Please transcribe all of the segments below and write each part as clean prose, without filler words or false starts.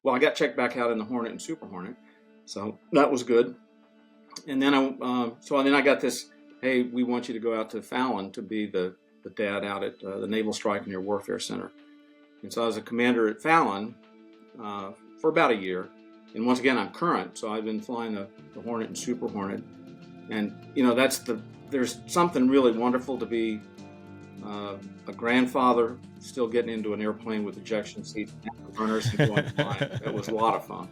Well, I got checked back out in the Hornet and Super Hornet, so that was good. And then I got this. Hey, we want you to go out to Fallon to be the dad out at the Naval Strike and Air Warfare Center. And so I was a commander at Fallon for about a year. And once again, I'm current, so I've been flying the Hornet and Super Hornet. And there's something really wonderful to be a grandfather still getting into an airplane with ejection seats and afterburners and going flying. That was a lot of fun.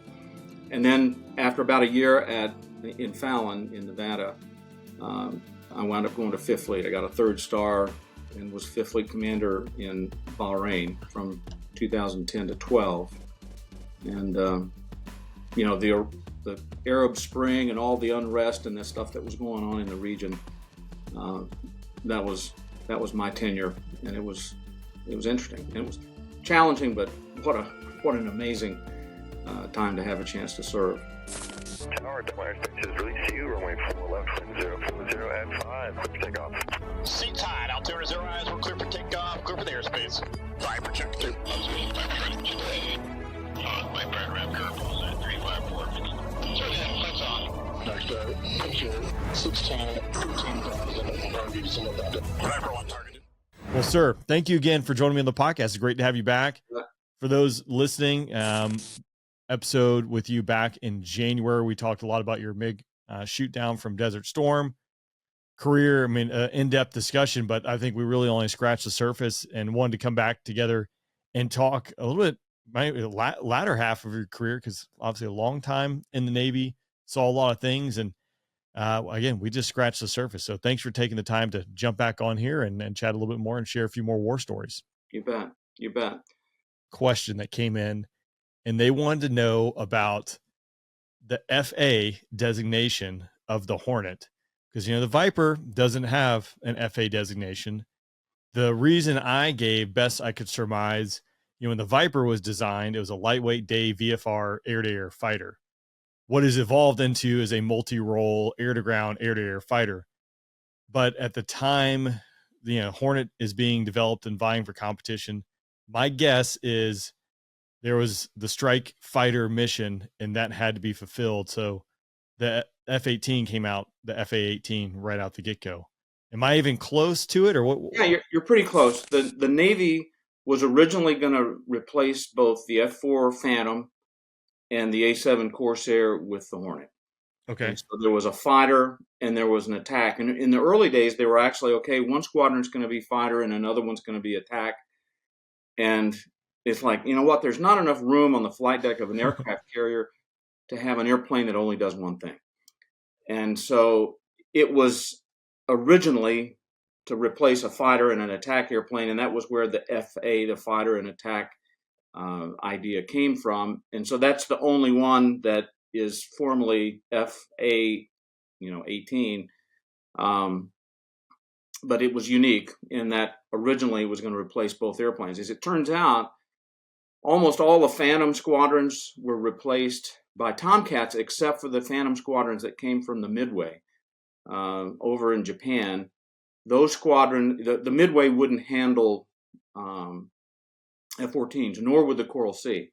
And then after about a year in Fallon in Nevada, I wound up going to Fifth Fleet. I got a 3rd star and was Fifth Fleet commander in Bahrain from 2010 to 12. And the Arab Spring and all the unrest and the stuff that was going on in the region, that was my tenure, and it was interesting. It was challenging, but what an amazing time to have a chance to serve. Tower, Delaware Station is release you, runway 4 left, 040 at 5, clear for takeoff. Seats high, altimeter 0 eyes, we're clear for takeoff, clear for the airspace. Viper check 2. Viper at ramp curve, all at 354. Lights on. Next picture, 16, 15,000, I'll give you some of that. Viper on targeted. Well, sir, thank you again for joining me on the podcast. It's great to have you back. For those listening, episode with you back in January, we talked a lot about your MiG shootdown from Desert Storm career. I mean, in-depth discussion, but I think we really only scratched the surface and wanted to come back together and talk a little bit, maybe the latter half of your career, because obviously a long time in the Navy, saw a lot of things. And again, we just scratched the surface. So thanks for taking the time to jump back on here and chat a little bit more and share a few more war stories. You bet. You bet. Question that came in, and they wanted to know about the FA designation of the Hornet, because, the Viper doesn't have an FA designation. The reason I gave, best I could surmise, when the Viper was designed, it was a lightweight day VFR air-to-air fighter. What is evolved into is a multi-role air-to-ground, air-to-air fighter. But at the time, Hornet is being developed and vying for competition. My guess is there was the strike fighter mission, and that had to be fulfilled. So the F-18 came out, the FA-18 right out the get-go. Am I even close to it, or what? Yeah, you're pretty close. The Navy was originally going to replace both the F-4 Phantom and the A-7 Corsair with the Hornet. Okay. And so there was a fighter and there was an attack. And in the early days, they were actually, okay, one squadron's going to be fighter and another one's going to be attack. And it's like, you know what? There's not enough room on the flight deck of an aircraft carrier to have an airplane that only does one thing. And so it was originally to replace a fighter and an attack airplane, and that was where the FA, the fighter and attack idea came from. And so that's the only one that is formally FA, 18. But it was unique in that originally it was going to replace both airplanes. As it turns out, almost all the Phantom squadrons were replaced by Tomcats, except for the Phantom squadrons that came from the Midway over in Japan. Those squadrons, the Midway wouldn't handle F-14s, nor would the Coral Sea.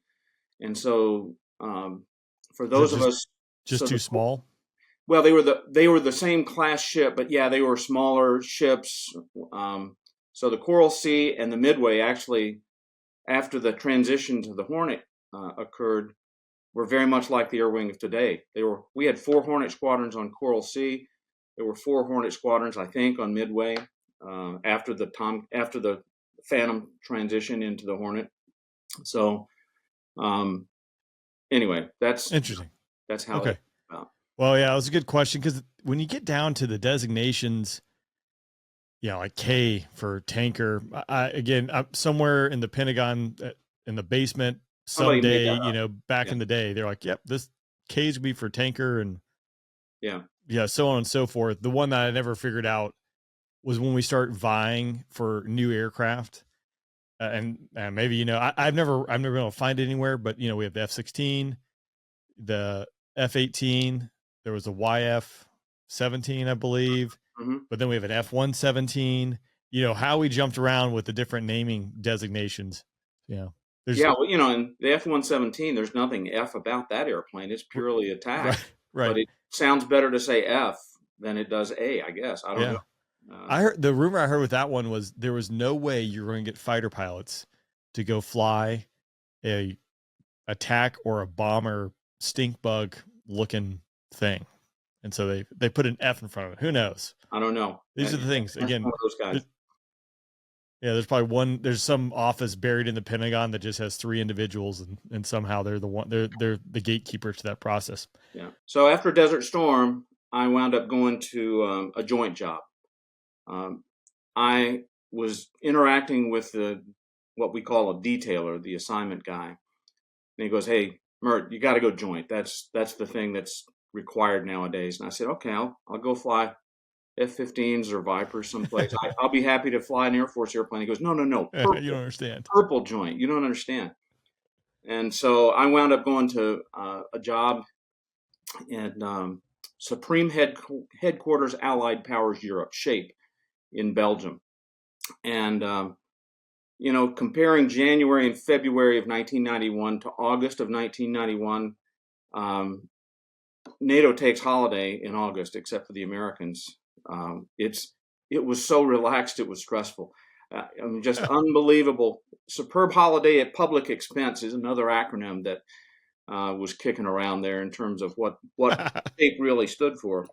And so for those of us... Just too small? Well, they were the same class ship, but yeah, they were smaller ships. So the Coral Sea and the Midway actually, after the transition to the Hornet occurred, were very much like the air wing of today. We had 4 Hornet squadrons on Coral Sea. There were 4 Hornet squadrons, I think, on Midway after the Phantom transition into the Hornet. So anyway, that's interesting. That's how. Okay. Well, yeah, it was a good question, because when you get down to the designations, like K for tanker, I'm somewhere in the Pentagon in the basement someday, back in the day, they're like, yep, this K's would be for tanker, and so on and so forth. The one that I never figured out was when we start vying for new aircraft. And maybe, I've never been able to find it anywhere, but, we have the F-16, the F-18, there was a YF-17, I believe, but then we have an F-117, how we jumped around with the different naming designations. It Yeah, well, in the F-117, there's nothing F about that airplane. It's purely attack. Right. But it sounds better to say F than it does A, I guess. I don't know. I heard the rumor I heard with that one was there was no way you were going to get fighter pilots to go fly a attack or a bomber stink bug looking thing, and so they put an F in front of it. Who knows? I don't know. These are the things. Again, one of those guys. There's probably there's some office buried in the Pentagon that just has 3 individuals, and somehow they're the gatekeepers to that process. Yeah. So after Desert Storm, I wound up going to a joint job. I was interacting with what we call a detailer, the assignment guy, and he goes, "Hey, Mert, you got to go joint. That's the thing that's required nowadays." And I said, "Okay, I'll go fly F-15s or Vipers someplace. I'll be happy to fly an Air Force airplane." He goes, No, purple, you don't understand. Purple joint. You don't understand. And so I wound up going to a job in Supreme Headquarters Allied Powers Europe, SHAPE, in Belgium. And, comparing January and February of 1991 to August of 1991, NATO takes holiday in August, except for the Americans. It was so relaxed, it was stressful. Just unbelievable. Superb holiday at public expense is another acronym that was kicking around there in terms of what SHAPE really stood for.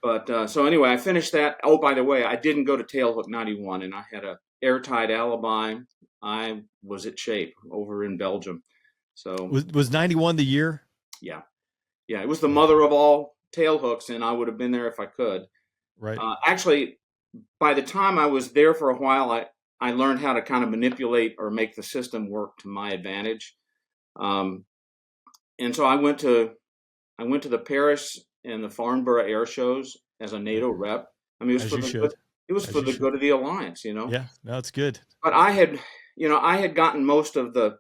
But so anyway, I finished that. Oh, by the way, I didn't go to Tailhook 91, and I had a airtight alibi. I was at SHAPE over in Belgium. So was 91 the year? Yeah, it was the mother of all tailhooks, and I would have been there if I could. Right. Actually, by the time I was there for a while, I learned how to kind of manipulate or make the system work to my advantage. And so I went to the Paris and the Farnborough air shows as a NATO rep. I mean, it was for the good of the alliance, Yeah, no, it's good. But I had gotten most of the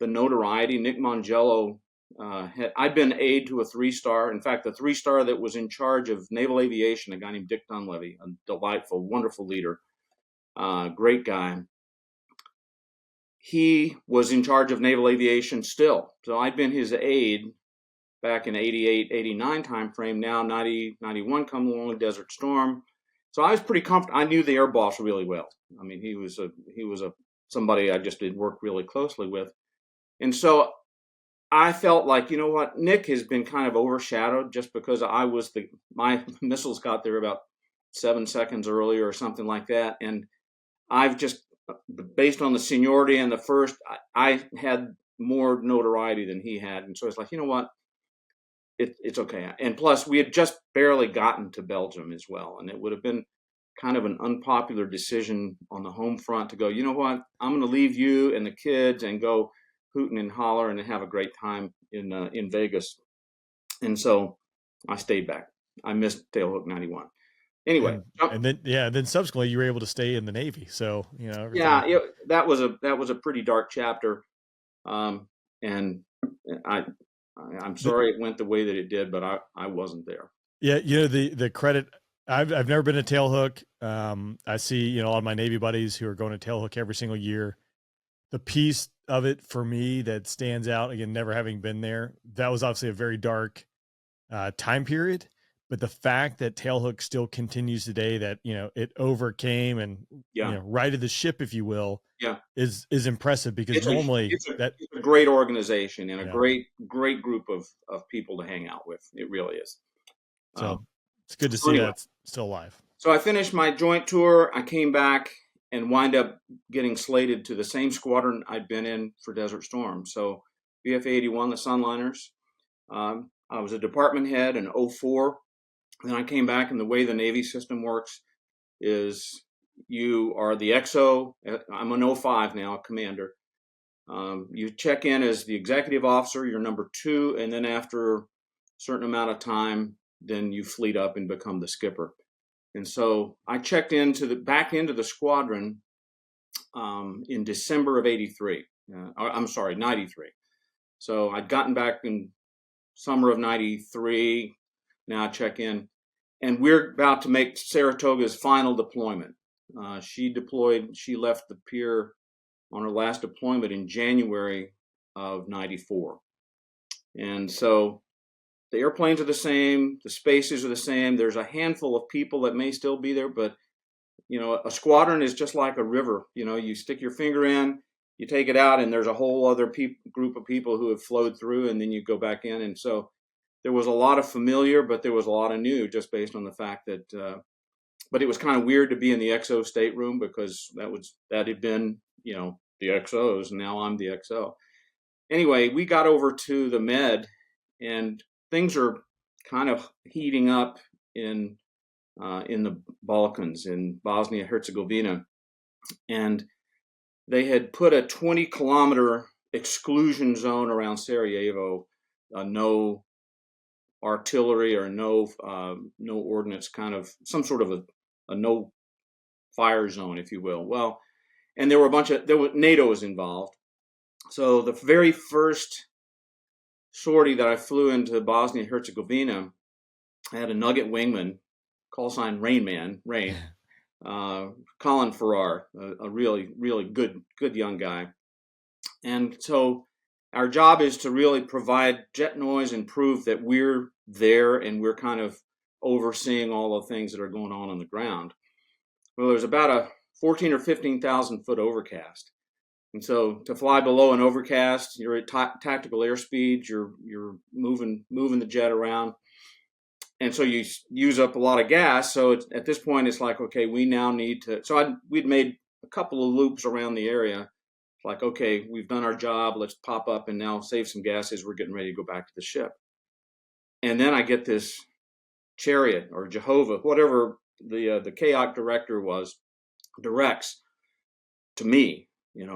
notoriety. Nick Mongello. I'd been aide to a 3-star. In fact, the 3-star that was in charge of naval aviation, a guy named Dick Dunleavy, a delightful, wonderful leader, great guy. He was in charge of naval aviation still. So I'd been his aide back in 88, 89 timeframe. Now 90, 91 come along, Desert Storm. So I was pretty comfortable. I knew the air boss really well. I mean, he was somebody I just did work really closely with. And so I felt like, Nick has been kind of overshadowed just because my missiles got there about 7 seconds earlier or something like that. And I've just, based on the seniority and the first, I had more notoriety than he had. And so it's like, it's okay. And plus, we had just barely gotten to Belgium as well. And it would have been kind of an unpopular decision on the home front to go, I'm going to leave you and the kids and go hooting and hollering and have a great time in Vegas. And so I stayed back. I missed Tailhook 91. Anyway, and then subsequently you were able to stay in the Navy. So that was a pretty dark chapter, and I'm sorry it went the way that it did, but I wasn't there. Yeah, the credit. I've never been to Tailhook. I see a lot of my Navy buddies who are going to Tailhook every single year. The piece of it for me that stands out, again, never having been there, that was obviously a very dark time period. But the fact that Tailhook still continues today, that it overcame and righted the ship, if you will, is impressive, because it's a great organization and a great group of people to hang out with. It really is. So it's good to see that it's still alive. So I finished my joint tour. I came back and wind up getting slated to the same squadron I'd been in for Desert Storm. So VF-81, the Sunliners. I was a department head in 04. Then I came back, and the way the Navy system works is you are the XO. I'm an 05 now, commander. You check in as the executive officer, you're number 2, and then after a certain amount of time, then you fleet up and become the skipper. And so I checked back into the squadron in December of 93. 93. So I'd gotten back in summer of 93. Now I check in, and we're about to make Saratoga's final deployment. She left the pier on our last deployment in January of '94. And so the airplanes are the same, the spaces are the same. There's a handful of people that may still be there, but a squadron is just like a river. You stick your finger in, you take it out, and there's a whole other group of people who have flowed through, and then you go back in. And so there was a lot of familiar, but there was a lot of new, just based on the fact that. But it was kind of weird to be in the XO stateroom, because that had been the XOs, and now I'm the XO. Anyway, we got over to the Med, and things are kind of heating up in the Balkans, in Bosnia Herzegovina, and they had put a 20-kilometer exclusion zone around Sarajevo, no artillery or no ordnance, kind of some sort of a no fire zone, if you will. Well, and there were NATO was involved. So the very first sortie that I flew into Bosnia Herzegovina, I had a nugget wingman, call sign Rain Man, Colin Farrar, a really, really good young guy. And so our job is to really provide jet noise and prove that we're there and we're kind of overseeing all the things that are going on the ground. Well, there's about a 14 or 15,000 foot overcast. And so to fly below an overcast, you're at tactical airspeed, you're moving the jet around. And so you use up a lot of gas. So at this point, it's like, okay, we now need to, we'd made a couple of loops around the area. Like, okay, we've done our job, let's pop up and now save some gas as we're getting ready to go back to the ship. And then I get this Chariot or Jehovah, whatever the KOC director directs to me,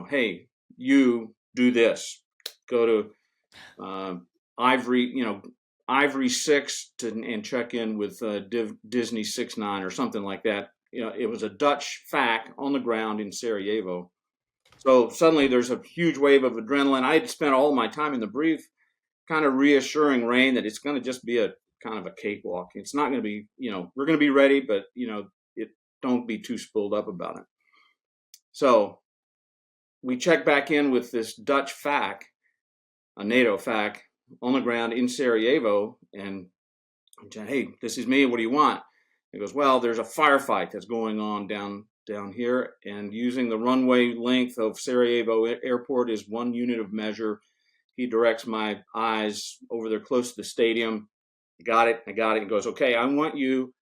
hey, you do this, go to Ivory 6 and check in with Disney 69 or something like that. It was a Dutch FAC on the ground in Sarajevo. So suddenly there's a huge wave of adrenaline. I had spent all my time in the brief kind of reassuring Rain that it's going to just be a kind of a cakewalk. It's not going to be, we're going to be ready, but, don't be too spooled up about it. So we check back in with this Dutch FAC, a NATO FAC, on the ground in Sarajevo, and hey, this is me, what do you want? He goes, well, there's a firefight that's going on down here, and using the runway length of Sarajevo Airport is one unit of measure. He directs my eyes over there close to the stadium. I got it. He goes, okay, I want you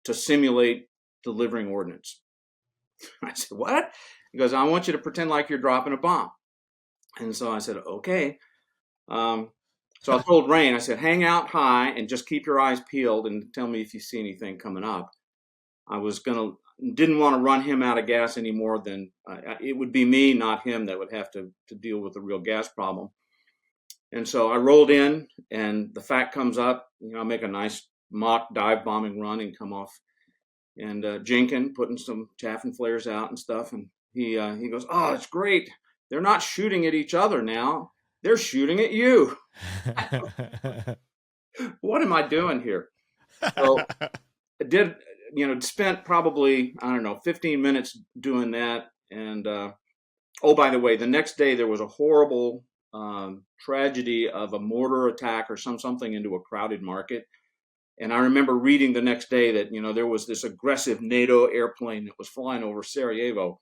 to simulate delivering ordnance. I said, what? He goes, I want you to pretend like you're dropping a bomb. And so I said, okay. So I told Rain, I said, hang out high and just keep your eyes peeled and tell me if you see anything coming up. I didn't want to run him out of gas any more than it would be me, not him, that would have to deal with the real gas problem. And so I rolled in, and the FAC comes up. I make a nice mock dive bombing run and come off. And Jenkin putting some chaff and flares out and stuff. And he goes, oh, it's great. They're not shooting at each other now. They're shooting at you. What am I doing here? So I did, spent probably, 15 minutes doing that. And, by the way, the next day there was a horrible tragedy of a mortar attack or something into a crowded market. And I remember reading the next day that, there was this aggressive NATO airplane that was flying over Sarajevo.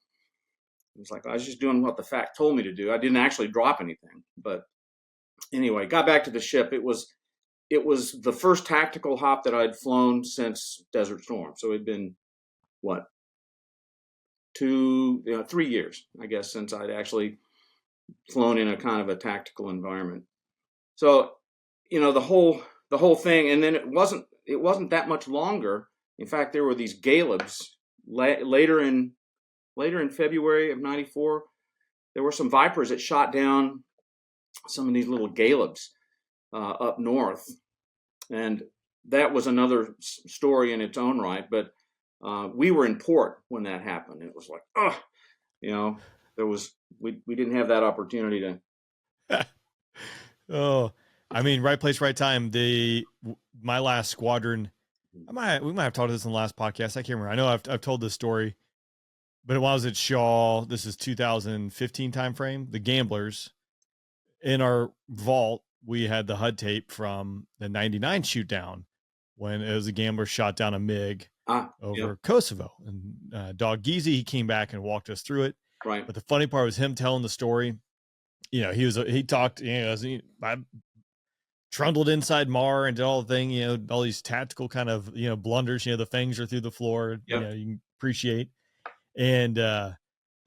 It was like, I was just doing what the FAC told me to do. I didn't actually drop anything. But anyway, got back to the ship. It was the first tactical hop that I'd flown since Desert Storm. So it'd been, 3 years, I guess, since I'd actually flown in a kind of a tactical environment. So, the whole thing, and then it wasn't that much longer. In fact, there were these Galebs later in February of '94. There were some Vipers that shot down some of these little Galebs up north, and that was another story in its own right. But we were in port when that happened. It was like, we didn't have that opportunity to. Oh, I mean, right place, right time. My last squadron. We might have talked about this in the last podcast. I can't remember. I know I've told this story. But while I was at Shaw, this is 2015 timeframe, the Gamblers, in our vault, we had the HUD tape from the 99 shootdown when it was a Gambler shot down a MiG over Kosovo. And Dog Geezy, he came back and walked us through it. Right. But the funny part was him telling the story. You know, he talked, you know, I trundled inside Mar and did all the thing, you know, all these tactical kind of, you know, blunders, you know, the fangs are through the floor, you know, you can appreciate. And, but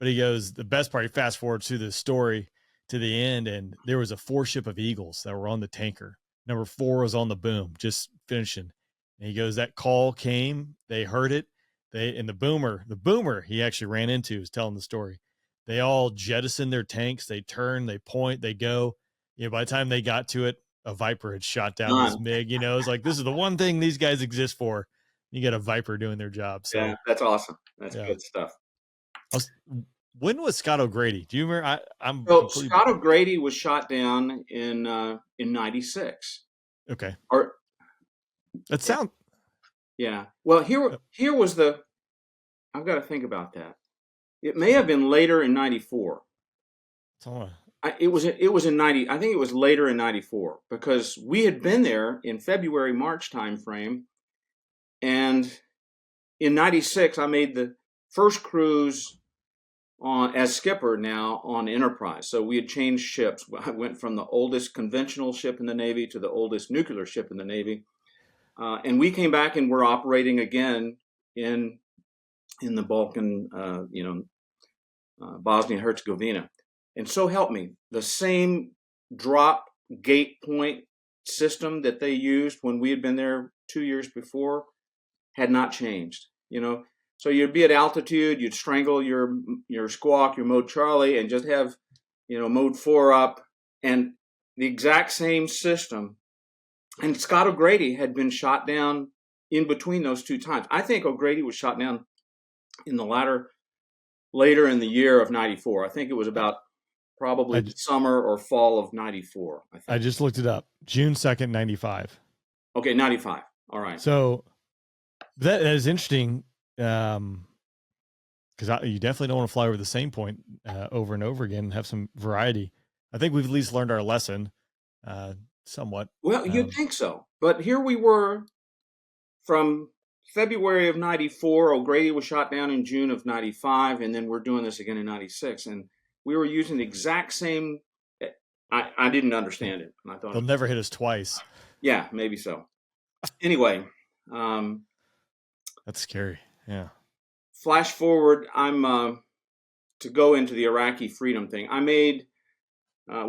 he goes, the best part, he fast forwards through the story to the end, and there was a 4-ship of Eagles that were on the tanker. Number 4 was on the boom, just finishing. And he goes, that call came, they heard it. And the boomer he actually ran into was telling the story. They all jettisoned their tanks. They turn, they point, they go. You know, by the time they got to it, a Viper had shot down this MiG. You know, it's like, this is the one thing these guys exist for. You got a Viper doing their job. So yeah, that's awesome. That's good stuff. When was Scott O'Grady? Do you remember? Scott O'Grady was shot down in 96. Okay. Or that sound. Yeah. Well, here was I've got to think about that. It may have been later in 94. It was in 90. I think it was later in 94 because we had been there in February, March timeframe. And in 96, I made the first cruise as skipper now on Enterprise. So we had changed ships. I went from the oldest conventional ship in the Navy to the oldest nuclear ship in the Navy. And we came back and we're operating again in the Balkan, Bosnia and Herzegovina. And so help me, the same drop gate point system that they used when we had been there 2 years before had not changed, you know. So you'd be at altitude, you'd strangle your squawk, your mode Charlie, and just have, you know, mode 4 up, and the exact same system. And Scott O'Grady had been shot down in between those 2 times. I think O'Grady was shot down in the later in the year of 94. I think it was about probably summer or fall of 94. I think. I just looked it up. June 2nd, 95. Okay, 95. All right. So that is interesting. Because you definitely don't want to fly over the same point over and over again and have some variety. I think we've at least learned our lesson somewhat. Well, you'd think so. But here we were from February of 94. O'Grady was shot down in June of 95, and then we're doing this again in 96. And we were using the exact same. I didn't understand it. And I thought they'll never hit us twice. Yeah, maybe so. Anyway. That's scary. Yeah. Flash forward, I'm to go into the Iraqi freedom thing. I made, I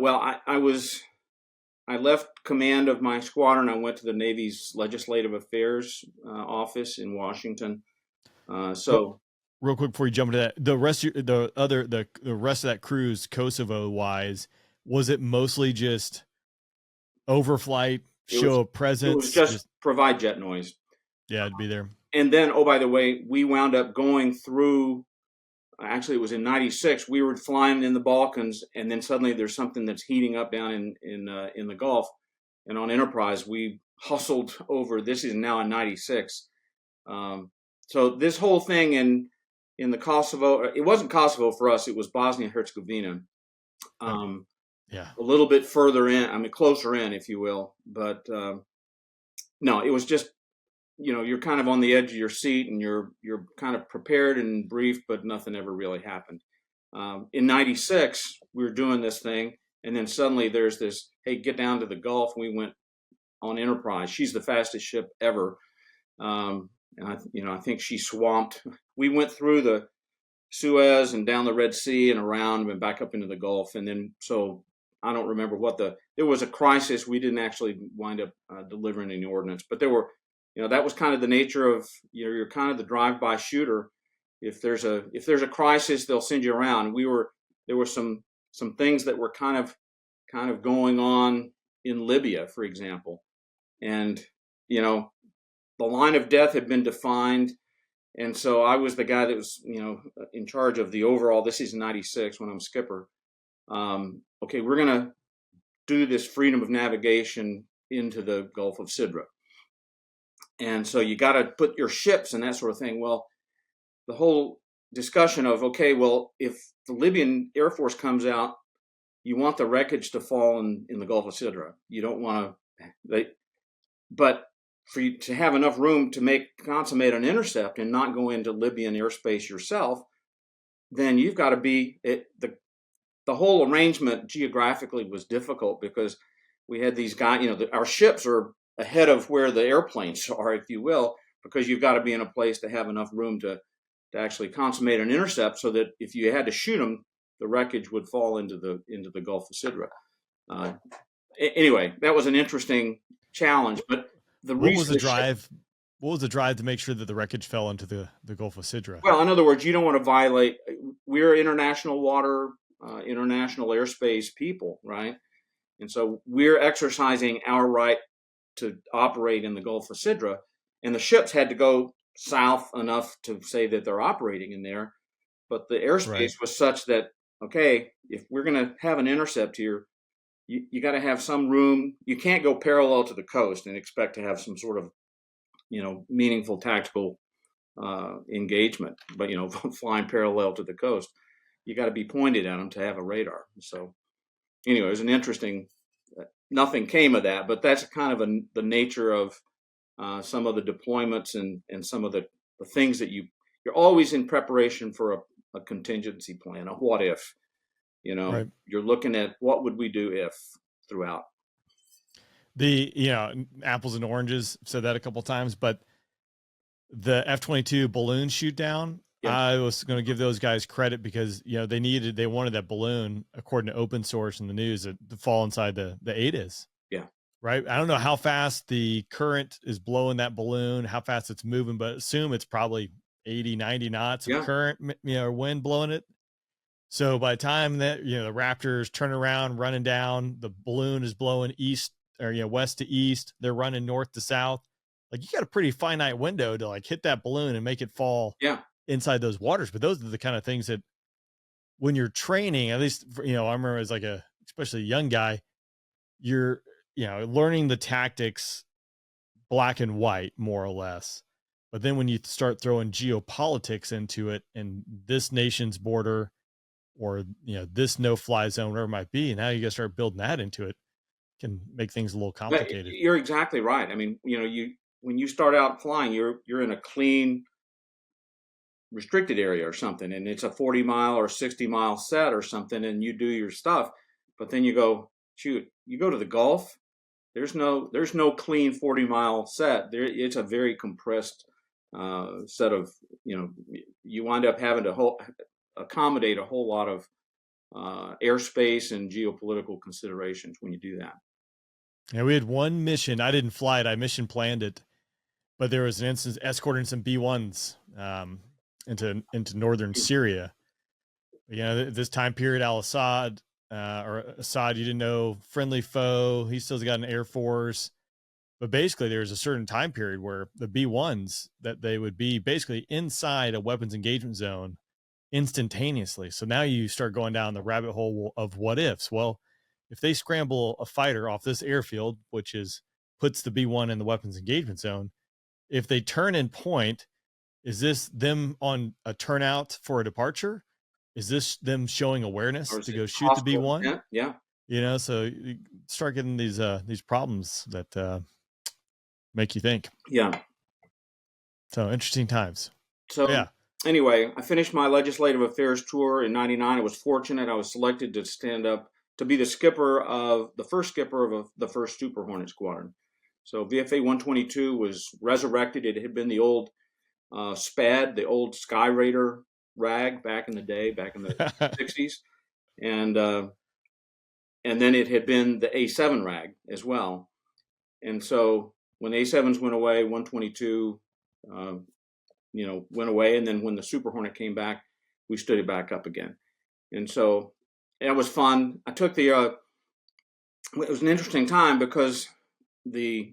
left command of my squadron. I went to the Navy's Legislative Affairs office in Washington. Real quick before you jump into that, the rest of that cruise, Kosovo wise, was it mostly just overflight, show of presence? It was just provide jet noise. Yeah, it'd be there. And then, oh, by the way, we wound up going through, actually it was in 96, we were flying in the Balkans, and then suddenly there's something that's heating up down in the Gulf. And on Enterprise, we hustled over, this is now in 96. So this whole thing in the Kosovo, it wasn't Kosovo for us, it was Bosnia and Herzegovina. Yeah. A little bit further in, I mean, closer in, if you will. But no, it was just, you know, you're kind of on the edge of your seat and you're kind of prepared and briefed, but nothing ever really happened. In 96, we were doing this thing, and then suddenly there's this, hey, get down to the Gulf. We went on Enterprise. She's the fastest ship ever. And I think she swamped. We went through the Suez and down the Red Sea and around and back up into the Gulf. And then, so I don't remember there was a crisis. We didn't actually wind up delivering any ordnance, but there were, you know, that was kind of the nature of, you know, you're kind of the drive-by shooter. If there's a crisis, they'll send you around. There were some things that were kind of going on in Libya, for example. And, you know, the line of death had been defined. And so I was the guy that was, you know, in charge of the overall, this is 96 when I'm skipper. Okay, we're going to do this freedom of navigation into the Gulf of Sidra. And so you got to put your ships and that sort of thing. Well, the whole discussion of, okay, well, if the Libyan Air Force comes out, you want the wreckage to fall in the Gulf of Sidra. You don't want to, but for you to have enough room to consummate an intercept and not go into Libyan airspace yourself, then you've got to be, the whole arrangement geographically was difficult because we had these guys, our ships are ahead of where the airplanes are, if you will, because you've got to be in a place to have enough room to actually consummate an intercept so that if you had to shoot them, the wreckage would fall into the Gulf of Sidra. Anyway, that was an interesting challenge, but what was the drive? What was the drive to make sure that the wreckage fell into the Gulf of Sidra? Well, in other words, you don't want to violate. We're international water, international airspace people, right? And so we're exercising our right to operate in the Gulf of Sidra, and the ships had to go south enough to say that they're operating in there. But the airspace was such that, okay, if we're going to have an intercept here, you got to have some room. You can't go parallel to the coast and expect to have some sort of, meaningful tactical engagement, but, flying parallel to the coast. You got to be pointed at them to have a radar. So anyway, it was an interesting, nothing came of that, but that's kind of the nature of some of the deployments and some of the things that you're always in preparation for a contingency plan, a what if, You're looking at what would we do if throughout. Apples and oranges, said that a couple of times, but the F-22 balloon shoot down, I was going to give those guys credit because, they wanted that balloon, according to open source in the news, to fall inside the ADIS. Yeah. Right. I don't know how fast the current is blowing that balloon, how fast it's moving, but assume it's probably 80, 90 knots of current, or wind blowing it. So by the time that, the Raptors turn around, running down, the balloon is blowing east or, west to east, they're running north to south. Like, you got a pretty finite window to hit that balloon and make it fall inside those waters. But those are the kind of things that when you're training, at least, I remember as especially a young guy, you're, learning the tactics black and white, more or less. But then when you start throwing geopolitics into it and this nation's border or, this no-fly zone, whatever it might be, now you got to start building that into it, can make things a little complicated. But you're exactly right. I mean, when you start out flying, you're in a clean, restricted area or something, and it's a 40-mile or 60-mile set or something, and you do your stuff. But then you go to the Gulf. There's no clean 40-mile set. It's a very compressed set of, you wind up having to accommodate a whole lot of airspace and geopolitical considerations when you do that. Yeah, we had one mission. I didn't fly it. I mission planned it, but there was an instance escorting some B-1s into northern Syria. This time period, al-Assad, or Assad, you didn't know, friendly foe. He still's got an air force. But basically, there's a certain time period where the B-1s, that they would be basically inside a weapons engagement zone instantaneously. So now you start going down the rabbit hole of what ifs. Well, if they scramble a fighter off this airfield, which puts the B-1 in the weapons engagement zone, if they turn and point, is this them on a turnout for a departure? Is this them showing awareness to go shoot the B-1? Yeah. So you start getting these problems that make you think. Yeah. So interesting times. So anyway, I finished my legislative affairs tour in '99. I was fortunate. I was selected to stand up to be the first skipper of the first Super Hornet Squadron. So VFA 122 was resurrected. It had been the old SPAD, the old Sky Raider rag back in the day, back in the 60s. And then it had been the A7 rag as well. And so when A7s went away, 122 went away. And then when the Super Hornet came back, we stood it back up again. And so it was fun. I took it was an interesting time because the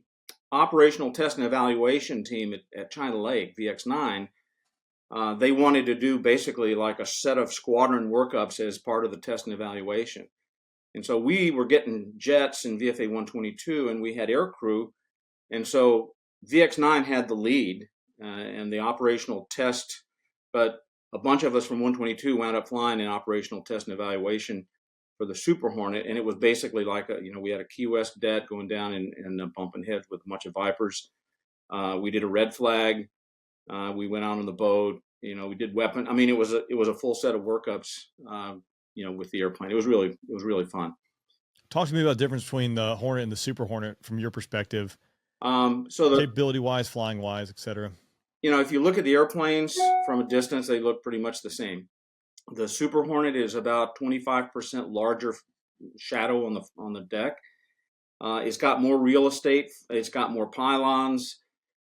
operational test and evaluation team at China Lake, VX9, they wanted to do basically like a set of squadron workups as part of the test and evaluation. And so we were getting jets in VFA 122 and we had air crew. And so VX9 had the lead and the operational test, but a bunch of us from 122 wound up flying in operational test and evaluation for the Super Hornet, and it was basically like we had a Key West det going down and bumping heads with a bunch of Vipers. We did a red flag. We went out on the boat. We did weapon. I mean, it was a full set of workups. With the airplane, it was really fun. Talk to me about the difference between the Hornet and the Super Hornet from your perspective. So capability wise, flying wise, etc. If you look at the airplanes from a distance, they look pretty much the same. The Super Hornet is about 25% larger shadow on the deck. It's got more real estate. It's got more pylons.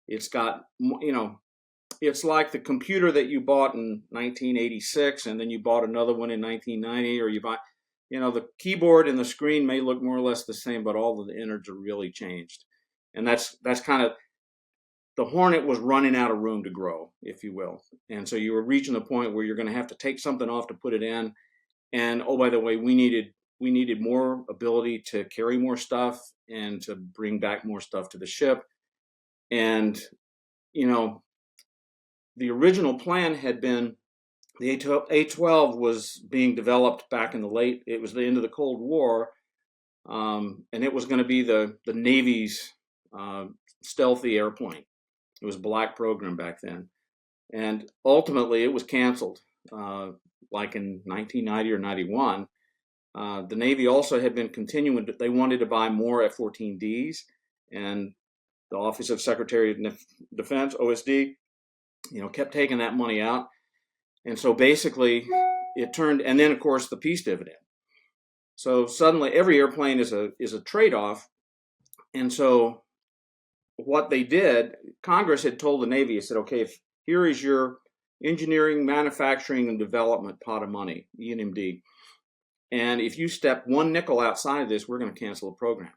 It's got, it's like the computer that you bought in 1986 and then you bought another one in 1990, or you buy, the keyboard and the screen may look more or less the same, but all of the innards are really changed. And that's kind of, the Hornet was running out of room to grow, if you will. And so you were reaching the point where you're going to have to take something off to put it in. And, oh, by the way, we needed more ability to carry more stuff and to bring back more stuff to the ship. And, the original plan had been the A-12 was being developed back in it was the end of the Cold War. And it was going to be the Navy's stealthy airplane. It was a black program back then. And ultimately it was canceled, like in 1990 or 91. The Navy also had been continuing, they wanted to buy more F-14Ds, and the Office of Secretary of Defense, OSD, kept taking that money out. And so basically it turned, and then of course the peace dividend. So suddenly every airplane is a trade-off. And so what they did, Congress had told the Navy, it said, okay, here is your engineering, manufacturing, and development pot of money, E&MD. And if you step one nickel outside of this, we're going to cancel the program.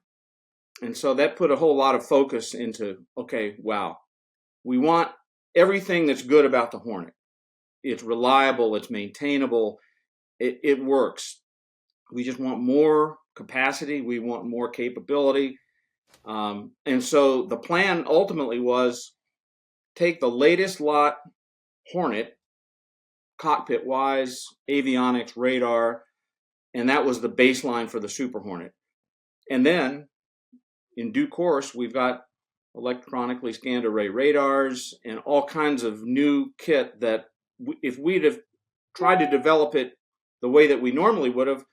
And so that put a whole lot of focus into, okay, wow, we want everything that's good about the Hornet. It's reliable, it's maintainable, it works. We just want more capacity, we want more capability. And so the plan ultimately was take the latest lot Hornet, cockpit-wise, avionics, radar, and that was the baseline for the Super Hornet. And then, in due course, we've got electronically scanned array radars and all kinds of new kit that if we'd have tried to develop it the way that we normally would have,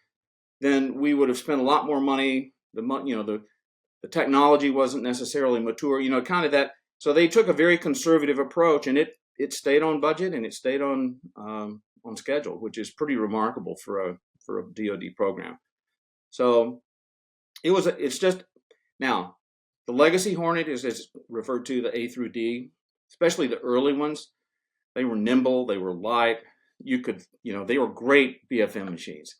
then we would have spent a lot more money. The technology wasn't necessarily mature, kind of that. So they took a very conservative approach, and it stayed on budget and it stayed on schedule, which is pretty remarkable for a DoD program. So it's just now the Legacy Hornet is referred to, the A through D, especially the early ones. They were nimble, they were light. They were great BFM machines.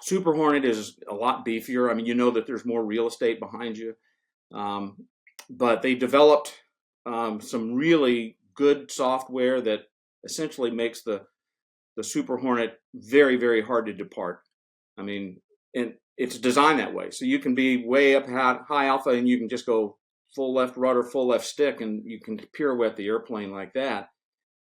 Super Hornet is a lot beefier. I mean, that there's more real estate behind you. But they developed some really good software that essentially makes the Super Hornet very, very hard to depart. I mean, and it's designed that way. So you can be way up high alpha and you can just go full left rudder, full left stick, and you can pirouette the airplane like that.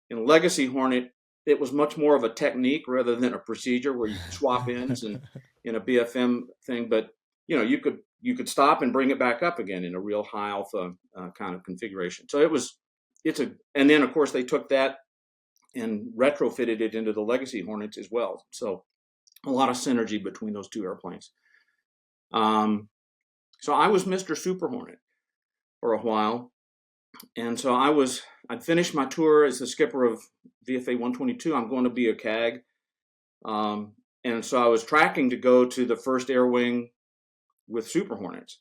In Legacy Hornet, it was much more of a technique rather than a procedure where you could swap ends and in a BFM thing. But you could stop and bring it back up again in a real high alpha kind of configuration. So and then of course they took that and retrofitted it into the Legacy Hornets as well. So a lot of synergy between those two airplanes. So I was Mr. Super Hornet for a while. And so I'd finished my tour as the skipper of VFA 122. I'm going to be a CAG. And so I was tracking to go to the first air wing with Super Hornets.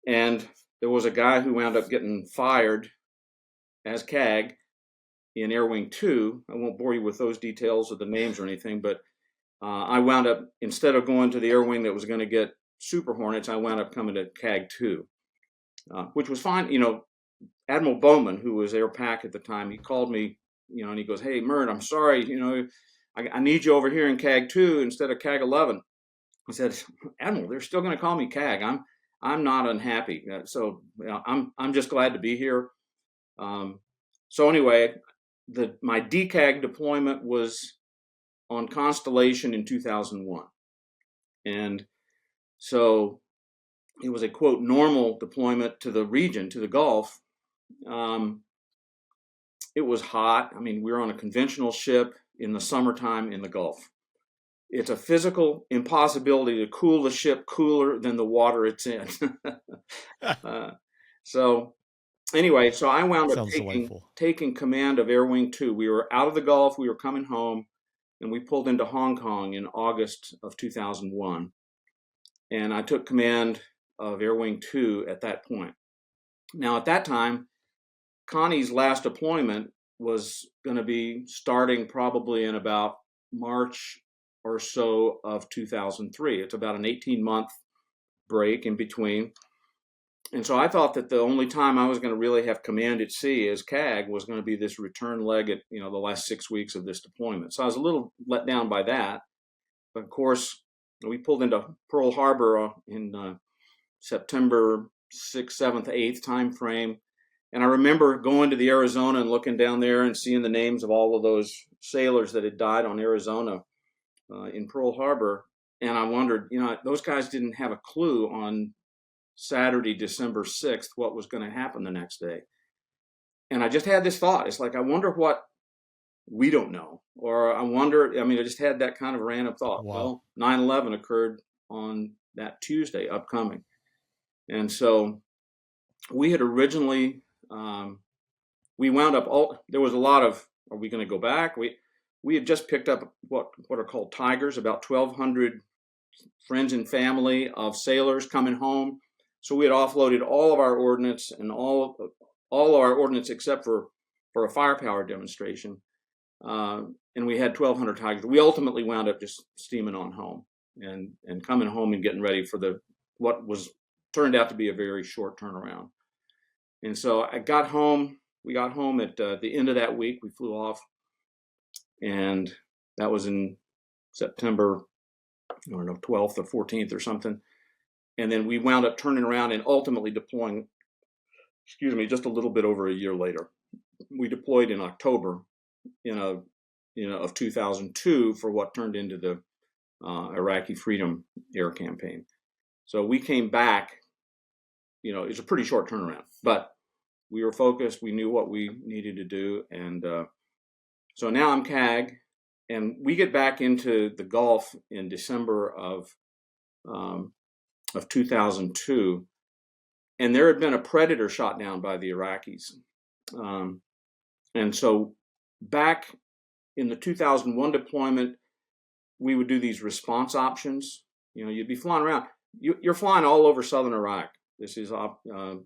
And there was a guy who wound up getting fired as CAG in Air Wing 2. I won't bore you with those details of the names or anything, but I wound up, instead of going to the air wing that was going to get Super Hornets, I wound up coming to CAG 2, which was fine. Admiral Bowman, who was Air Pac at the time, he called me, and he goes, "Hey, Mert, I'm sorry, I need you over here in CAG 2 instead of CAG 11. I said, "Admiral, they're still going to call me CAG. I'm not unhappy. So I'm just glad to be here." So anyway, my DCAG deployment was on Constellation in 2001. And so it was a, quote, normal deployment to the region, to the Gulf. It was hot. I mean, we were on a conventional ship in the summertime in the Gulf. It's a physical impossibility to cool the ship cooler than the water it's in. So anyway, so I wound up taking command of Air Wing 2. We were out of the Gulf. We were coming home, and we pulled into Hong Kong in August of 2001. And I took command of Air Wing 2 at that point. Now, at that time, Connie's last deployment was going to be starting probably in about March or so of 2003. It's about an 18-month break in between. And so I thought that the only time I was going to really have command at sea as CAG was going to be this return leg at, the last 6 weeks of this deployment. So I was a little let down by that. But of course, we pulled into Pearl Harbor in September 6th, 7th, 8th time frame. And I remember going to the Arizona and looking down there and seeing the names of all of those sailors that had died on Arizona in Pearl Harbor. And I wondered, those guys didn't have a clue on Saturday, December 6th, what was going to happen the next day. And I just had this thought. It's like, I wonder what we don't know. Or I wonder, I just had that kind of random thought. Wow. Well, 9/11 occurred on that Tuesday upcoming. And so we had originally, we wound up, there was a lot of, are we going to go back? We had just picked up what are called Tigers, about 1,200 friends and family of sailors coming home. So we had offloaded all of our ordnance and all of our ordnance except for a firepower demonstration. And we had 1,200 Tigers. We ultimately wound up just steaming on home and coming home and getting ready for what turned out to be a very short turnaround. And so we got home at the end of that week. We flew off, and that was in September, 12th or 14th or something. And then we wound up turning around and ultimately deploying, just a little bit over a year later. We deployed in October, of 2002 for what turned into the Iraqi Freedom Air Campaign. So we came back, it was a pretty short turnaround, but we were focused. We knew what we needed to do. And so now I'm CAG, and we get back into the Gulf in December of 2002. And there had been a Predator shot down by the Iraqis. And so back in the 2001 deployment, we would do these response options. You'd be flying around. You're flying all over southern Iraq. This is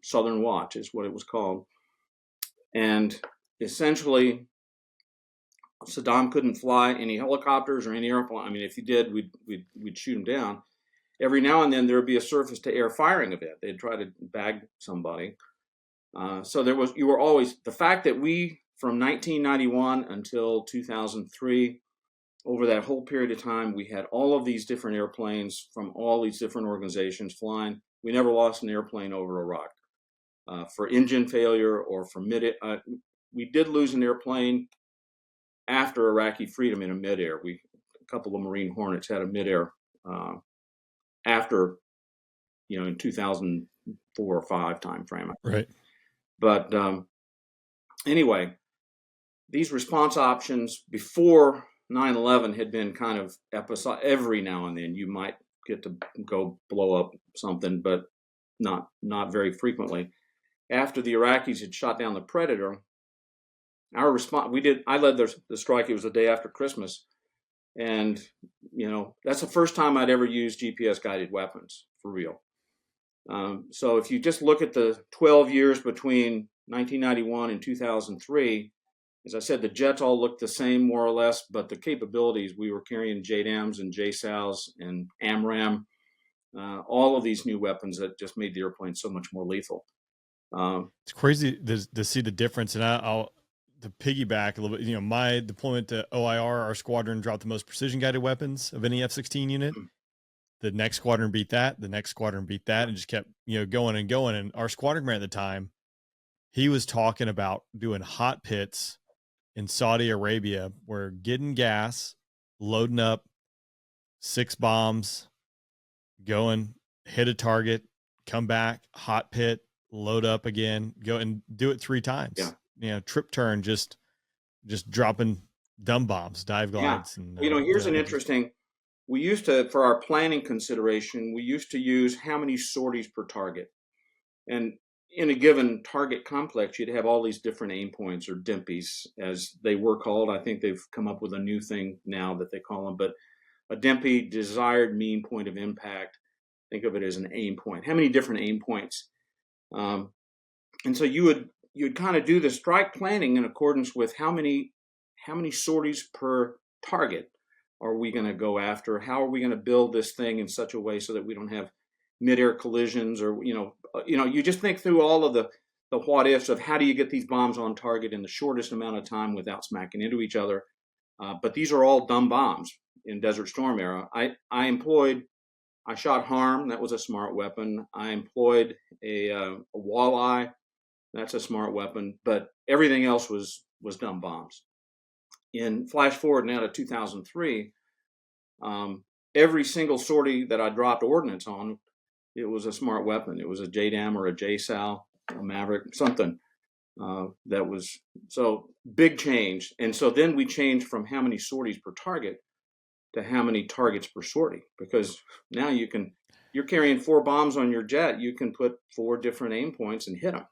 Southern Watch is what it was called. And essentially, Saddam couldn't fly any helicopters or any airplane. if he did, we'd shoot him down. Every now and then there would be a surface-to-air firing event. They'd try to bag somebody. So you were always, the fact that we, from 1991 until 2003, over that whole period of time, we had all of these different airplanes from all these different organizations flying. We never lost an airplane over Iraq for engine failure or for we did lose an airplane after Iraqi freedom in a midair. A couple of Marine Hornets had a midair after, in 2004 or 5 time frame. Right. But anyway, these response options before 9/11 had been kind of episodic. Every now and then you might get to go blow up something, but not very frequently. After the Iraqis had shot down the Predator, our response, I led the strike. It was the day after Christmas. And, that's the first time I'd ever used GPS guided weapons for real. So if you just look at the 12 years between 1991 and 2003, as I said, the jets all looked the same more or less, but the capabilities, we were carrying JDAMs and JSOWs and AMRAAM, all of these new weapons that just made the airplane so much more lethal. It's crazy to see the difference. And I'll to piggyback a little bit, my deployment to OIR, our squadron dropped the most precision guided weapons of any F-16 unit. The next squadron beat that. The next squadron beat that, and just kept, going and going. And our squadron commander at the time, he was talking about doing hot pits in Saudi Arabia where getting gas, loading up 6 bombs, going, hit a target, come back, hot pit, load up again, go and do it 3 times. Yeah. You know, trip turn, just dropping dumb bombs, dive glides. And, you know, here's an interesting, we used to, for our planning consideration, we used to use how many sorties per target. And in a given target complex, you'd have all these different aim points, or DIMPs, as they were called. I think they've come up with a new thing now that they call them, but a DIMP, desired mean point of impact. Think of it as an aim point. How many different aim points? And so you'd kind of do the strike planning in accordance with how many sorties per target are we going to go after? How are we going to build this thing in such a way so that we don't have mid-air collisions, or you just think through all of the what ifs of how do you get these bombs on target in the shortest amount of time without smacking into each other. But these are all dumb bombs in Desert Storm era. I shot harm. That was a smart weapon. I employed a walleye. That's a smart weapon. But everything else was dumb bombs. In flash forward now to 2003, every single sortie that I dropped ordnance on, it was a smart weapon. It was a JDAM or a JSAL, a Maverick, something that was, so big change. And so then we changed from how many sorties per target to how many targets per sortie, because now you're carrying 4 bombs on your jet. You can put 4 different aim points and hit them.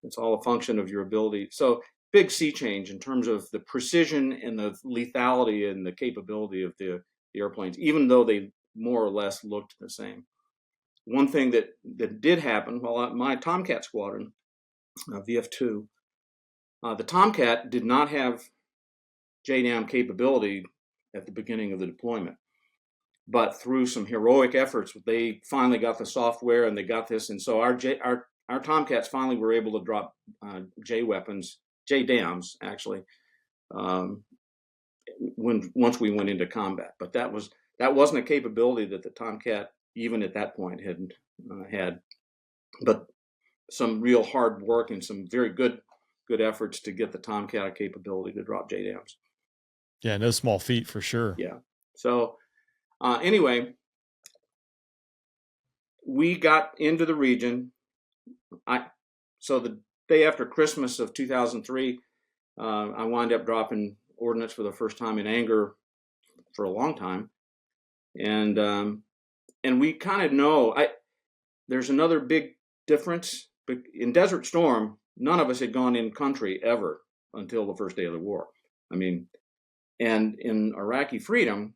It's all a function of your ability. So big sea change in terms of the precision and the lethality and the capability of the airplanes, even though they more or less looked the same. One thing that did happen, well, my Tomcat squadron, VF2, the Tomcat did not have JDAM capability at the beginning of the deployment. But through some heroic efforts, they finally got the software and they got this. And so our Tomcats finally were able to drop JDAMs, actually, once we went into combat. But that wasn't a capability that the Tomcat, even at that point, had. But some real hard work and some very good efforts to get the Tomcat a capability to drop JDAMs. Yeah, no small feat for sure. Yeah. So anyway, we got into the region. So the day after Christmas of 2003, I wound up dropping ordnance for the first time in anger for a long time, and we kind of know there's another big difference. But in Desert Storm, none of us had gone in country ever until the first day of the war. I mean, and in Iraqi Freedom,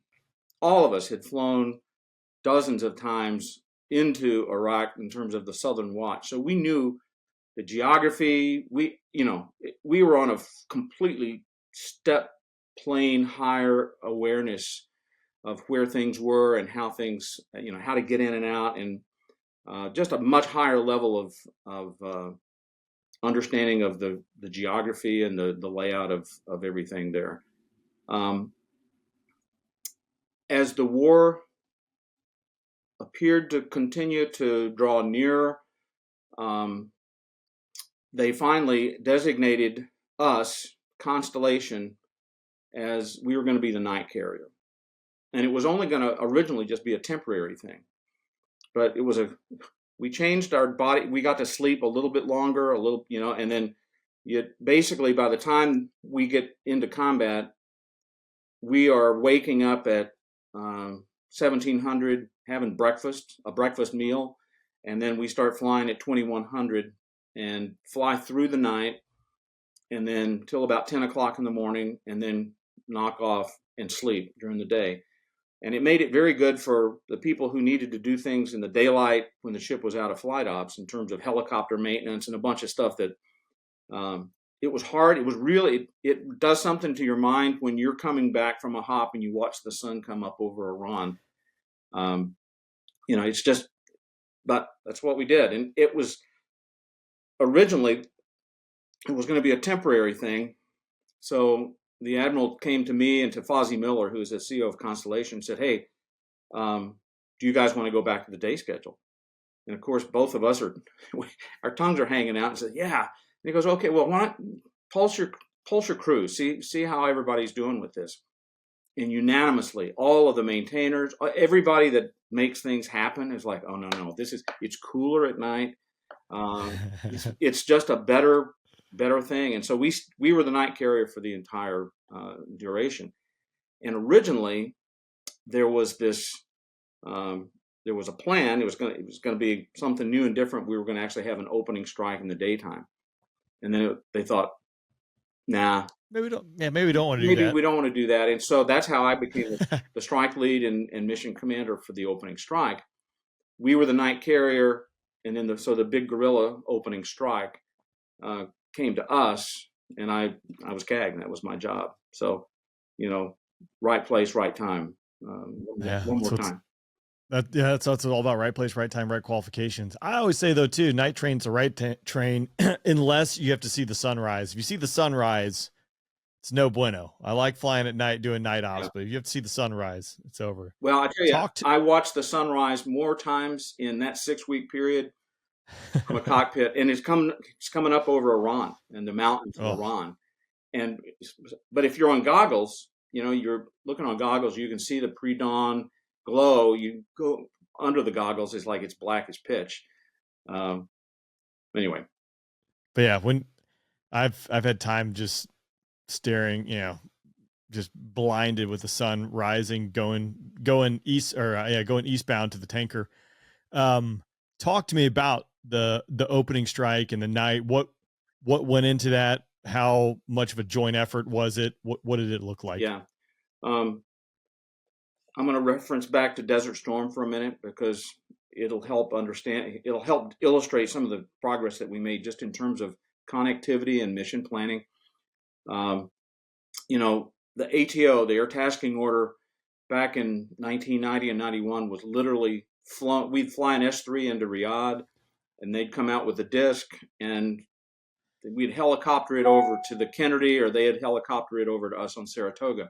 all of us had flown dozens of times into Iraq in terms of the Southern Watch. So we knew the geography. We were on a completely step plane higher awareness of where things were and how things, how to get in and out, and just a much higher level of understanding of the geography and the layout of everything there. As the war appeared to continue to draw near, they finally designated us, Constellation, as we were going to be the night carrier. And it was only going to originally just be a temporary thing. But we changed our body. We got to sleep a little bit longer, and then basically by the time we get into combat, we are waking up at 1700, having a breakfast meal, and then we start flying at 2100 and fly through the night, and then till about 10 o'clock in the morning, and then knock off and sleep during the day. And it made it very good for the people who needed to do things in the daylight when the ship was out of flight ops, in terms of helicopter maintenance and a bunch of stuff that it was hard. It was really, it does something to your mind when you're coming back from a hop and you watch the sun come up over Iran. It's just, but that's what we did. And it was originally, it was going to be a temporary thing. So the Admiral came to me and to Fozzie Miller, who's the CEO of Constellation, said, "Hey, do you guys want to go back to the day schedule?" And of course, both of us our tongues are hanging out, and said, "Yeah." And he goes, "Okay, well, why not pulse your pulse your crew, see how everybody's doing with this. And unanimously, all of the maintainers, everybody that makes things happen is like, oh, no, it's cooler at night. It's just a better thing. And so we were the night carrier for the entire duration. And originally there was this, there was a plan. It was going to be something new and different. We were going to actually have an opening strike in the daytime. And then they thought, nah, maybe we don't want to do that. Maybe we don't want to do that. And so that's how I became the strike lead and mission commander for the opening strike. We were the night carrier, and then so the big guerrilla opening strike came to us, and I was CAG, and that was my job. So, right place, right time. One more time. That's all about right place, right time, right qualifications. I always say though too, night train's the right train unless you have to see the sunrise. If you see the sunrise, it's no bueno. I like flying at night, doing night ops, but if you have to see the sunrise, it's over. Well, I tell you, I watched the sunrise more times in that 6-week period from a cockpit, and it's coming up over Iran and the mountains of Iran. But if you're on goggles, you're looking on goggles, you can see the pre-dawn glow. You go under the goggles, it's like it's black as pitch. Anyway. But yeah, when I've had time just staring, just blinded with the sun rising, going east going eastbound to the tanker. Talk to me about the opening strike and the night. What went into that? How much of a joint effort was it? What did it look like? Yeah. I'm going to reference back to Desert Storm for a minute because it'll help illustrate some of the progress that we made just in terms of connectivity and mission planning. The ATO, the Air Tasking Order, back in 1990 and 91 was literally we'd fly an S3 into Riyadh, and they'd come out with a disc, and we'd helicopter it over to the Kennedy, or they'd helicopter it over to us on Saratoga.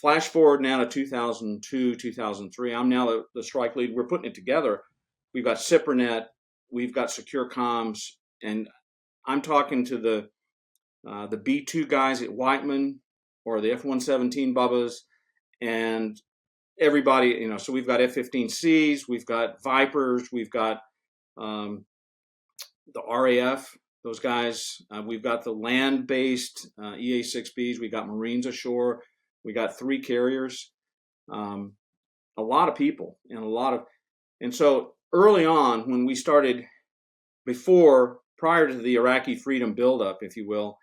Flash forward now to 2002, 2003. I'm now the strike lead. We're putting it together. We've got SIPRNet, we've got secure comms, and I'm talking to the B2 guys at Whiteman or the F-117 Bubbas and everybody, so we've got F-15Cs, we've got Vipers, we've got the RAF, those guys. We've got the land-based EA-6Bs. We got Marines ashore. We got 3 carriers, a lot of people, and so early on when we started, prior to the Iraqi freedom buildup, if you will,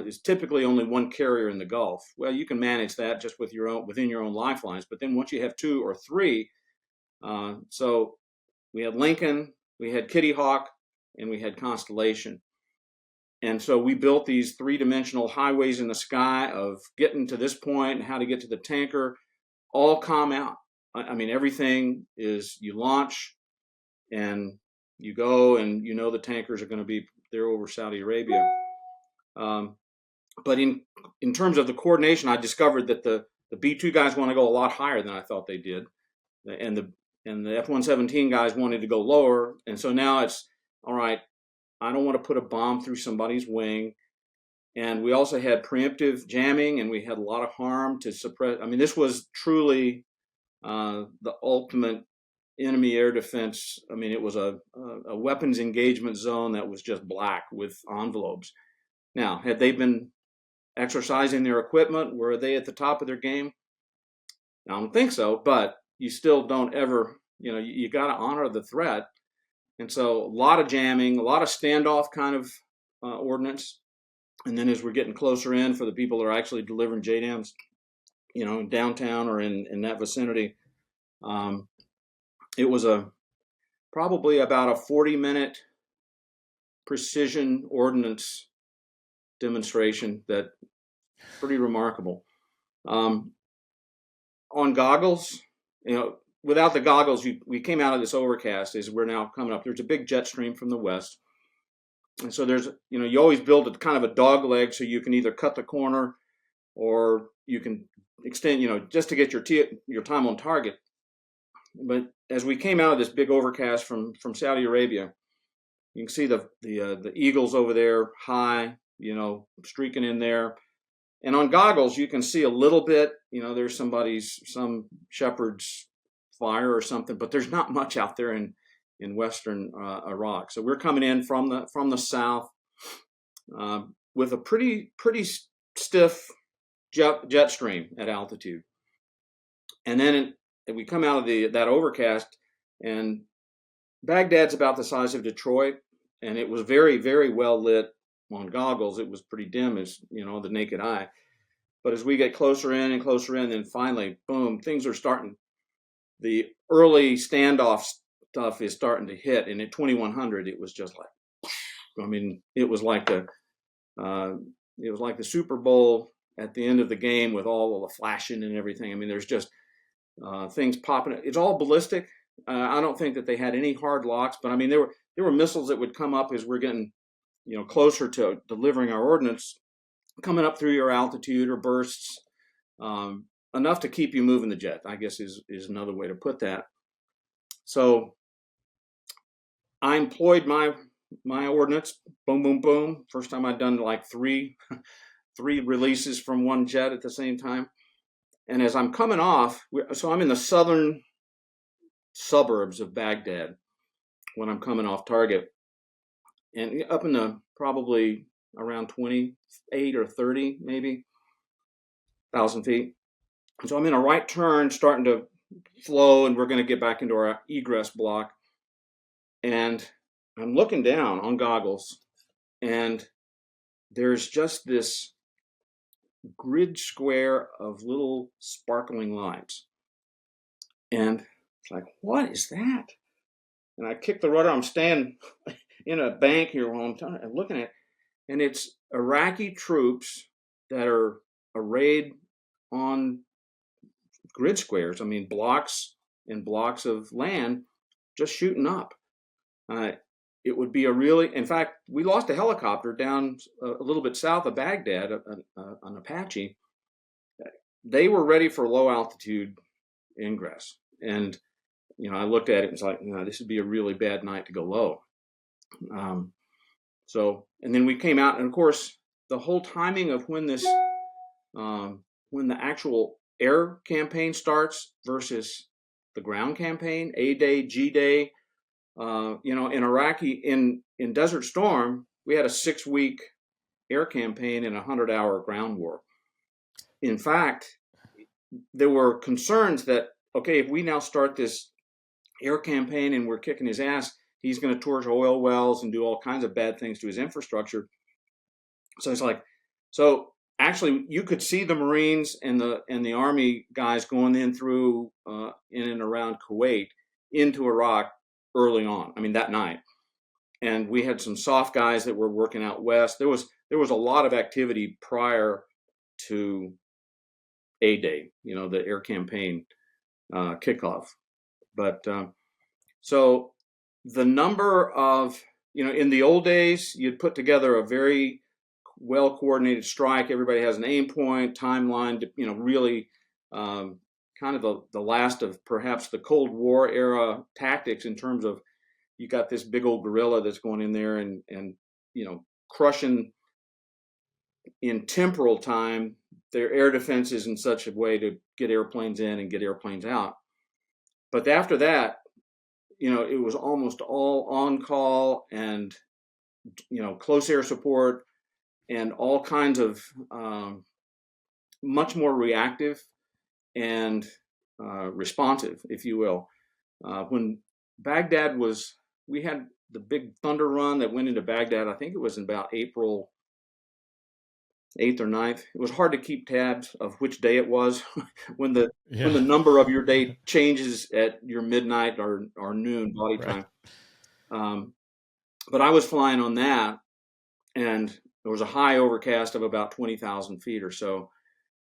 is typically only 1 carrier in the Gulf. Well, you can manage that just within your own lifelines. But then once you have 2 or 3, so we had Lincoln, we had Kitty Hawk, and we had Constellation. And so we built these 3-dimensional highways in the sky of getting to this point and how to get to the tanker, all calm out. I mean, everything is you launch and you go, and the tankers are going to be there over Saudi Arabia. But in terms of the coordination, I discovered that the B2 guys want to go a lot higher than I thought they did, and the F-117 guys wanted to go lower. And so now it's all right. I don't want to put a bomb through somebody's wing. And we also had preemptive jamming, and we had a lot of harm to suppress. I mean, this was truly the ultimate enemy air defense. I mean, it was a weapons engagement zone that was just black with envelopes. Now, had they been exercising their equipment, were they at the top of their game? I don't think so, but you still don't ever, you got to honor the threat. And so a lot of jamming, a lot of standoff kind of ordnance. And then as we're getting closer in for the people that are actually delivering JDAMs, in downtown or in that vicinity, it was probably about a 40-minute precision ordnance demonstration that pretty remarkable. On goggles, without the goggles, we came out of this overcast as we're now coming up. There's a big jet stream from the west. And so there's, you always build a kind of a dog leg so you can either cut the corner or you can extend, just to get your time on target. But as we came out of this big overcast from Saudi Arabia, you can see the eagles over there high, streaking in there. And on goggles, you can see a little bit, there's some shepherd's fire or something, but there's not much out there in western Iraq. So we're coming in from the south with a pretty stiff jet stream at altitude. And then we come out of that overcast, and Baghdad's about the size of Detroit, and it was very, very well lit on goggles. It was pretty dim as the naked eye. But as we get closer in and closer in, then finally, boom, things are starting. The early standoff stuff is starting to hit, and at 2100, it was just like, it was like the Super Bowl at the end of the game with all of the flashing and everything. There's just things popping. It's all ballistic. I don't think that they had any hard locks, but there were missiles that would come up as we're getting closer to delivering our ordnance, coming up through your altitude or bursts, enough to keep you moving the jet, I guess is another way to put that. So I employed my ordnance, boom, boom, boom. First time I'd done like three releases from one jet at the same time. And as I'm coming off, so I'm in the southern suburbs of Baghdad when I'm coming off target, and up in the probably around 28 or 30 maybe thousand feet. And so I'm in a right turn, starting to flow, and we're going to get back into our egress block. And I'm looking down on goggles, and there's just this grid square of little sparkling lights. And it's like, what is that? And I kick the rudder. I'm standing in a bank here while I'm looking at it, and it's Iraqi troops that are arrayed on grid squares. Blocks and blocks of land just shooting up. It would be in fact, we lost a helicopter down a little bit south of Baghdad, an Apache. They were ready for low altitude ingress. And, I looked at it and was like, this would be a really bad night to go low. And then we came out, and of course, the whole timing of when the actual air campaign starts versus the ground campaign, A Day, G Day, in Iraqi, in Desert Storm, we had a 6-week air campaign and a 100-hour ground war. In fact, there were concerns that, okay, if we now start this air campaign and we're kicking his ass, he's going to torch oil wells and do all kinds of bad things to his infrastructure. So it's like, actually, you could see the Marines and the Army guys going in through in and around Kuwait into Iraq early on. That night, and we had some soft guys that were working out west. There was a lot of activity prior to A Day, the air campaign kickoff. But so the number of in the old days, you'd put together a very well coordinated strike. Everybody has an aim point, timeline. Really. Kind of the last of perhaps the Cold War era tactics in terms of you got this big old gorilla that's going in there and crushing in temporal time their air defenses in such a way to get airplanes in and get airplanes out. But after that, it was almost all on call and close air support and all kinds of much more reactive and responsive, if you will. When Baghdad we had the big thunder run that went into Baghdad. I think it was in about April 8th or 9th. It was hard to keep tabs of which day it was when the number of your day changes at your midnight or noon body time. But I was flying on that, and there was a high overcast of about 20,000 feet or so.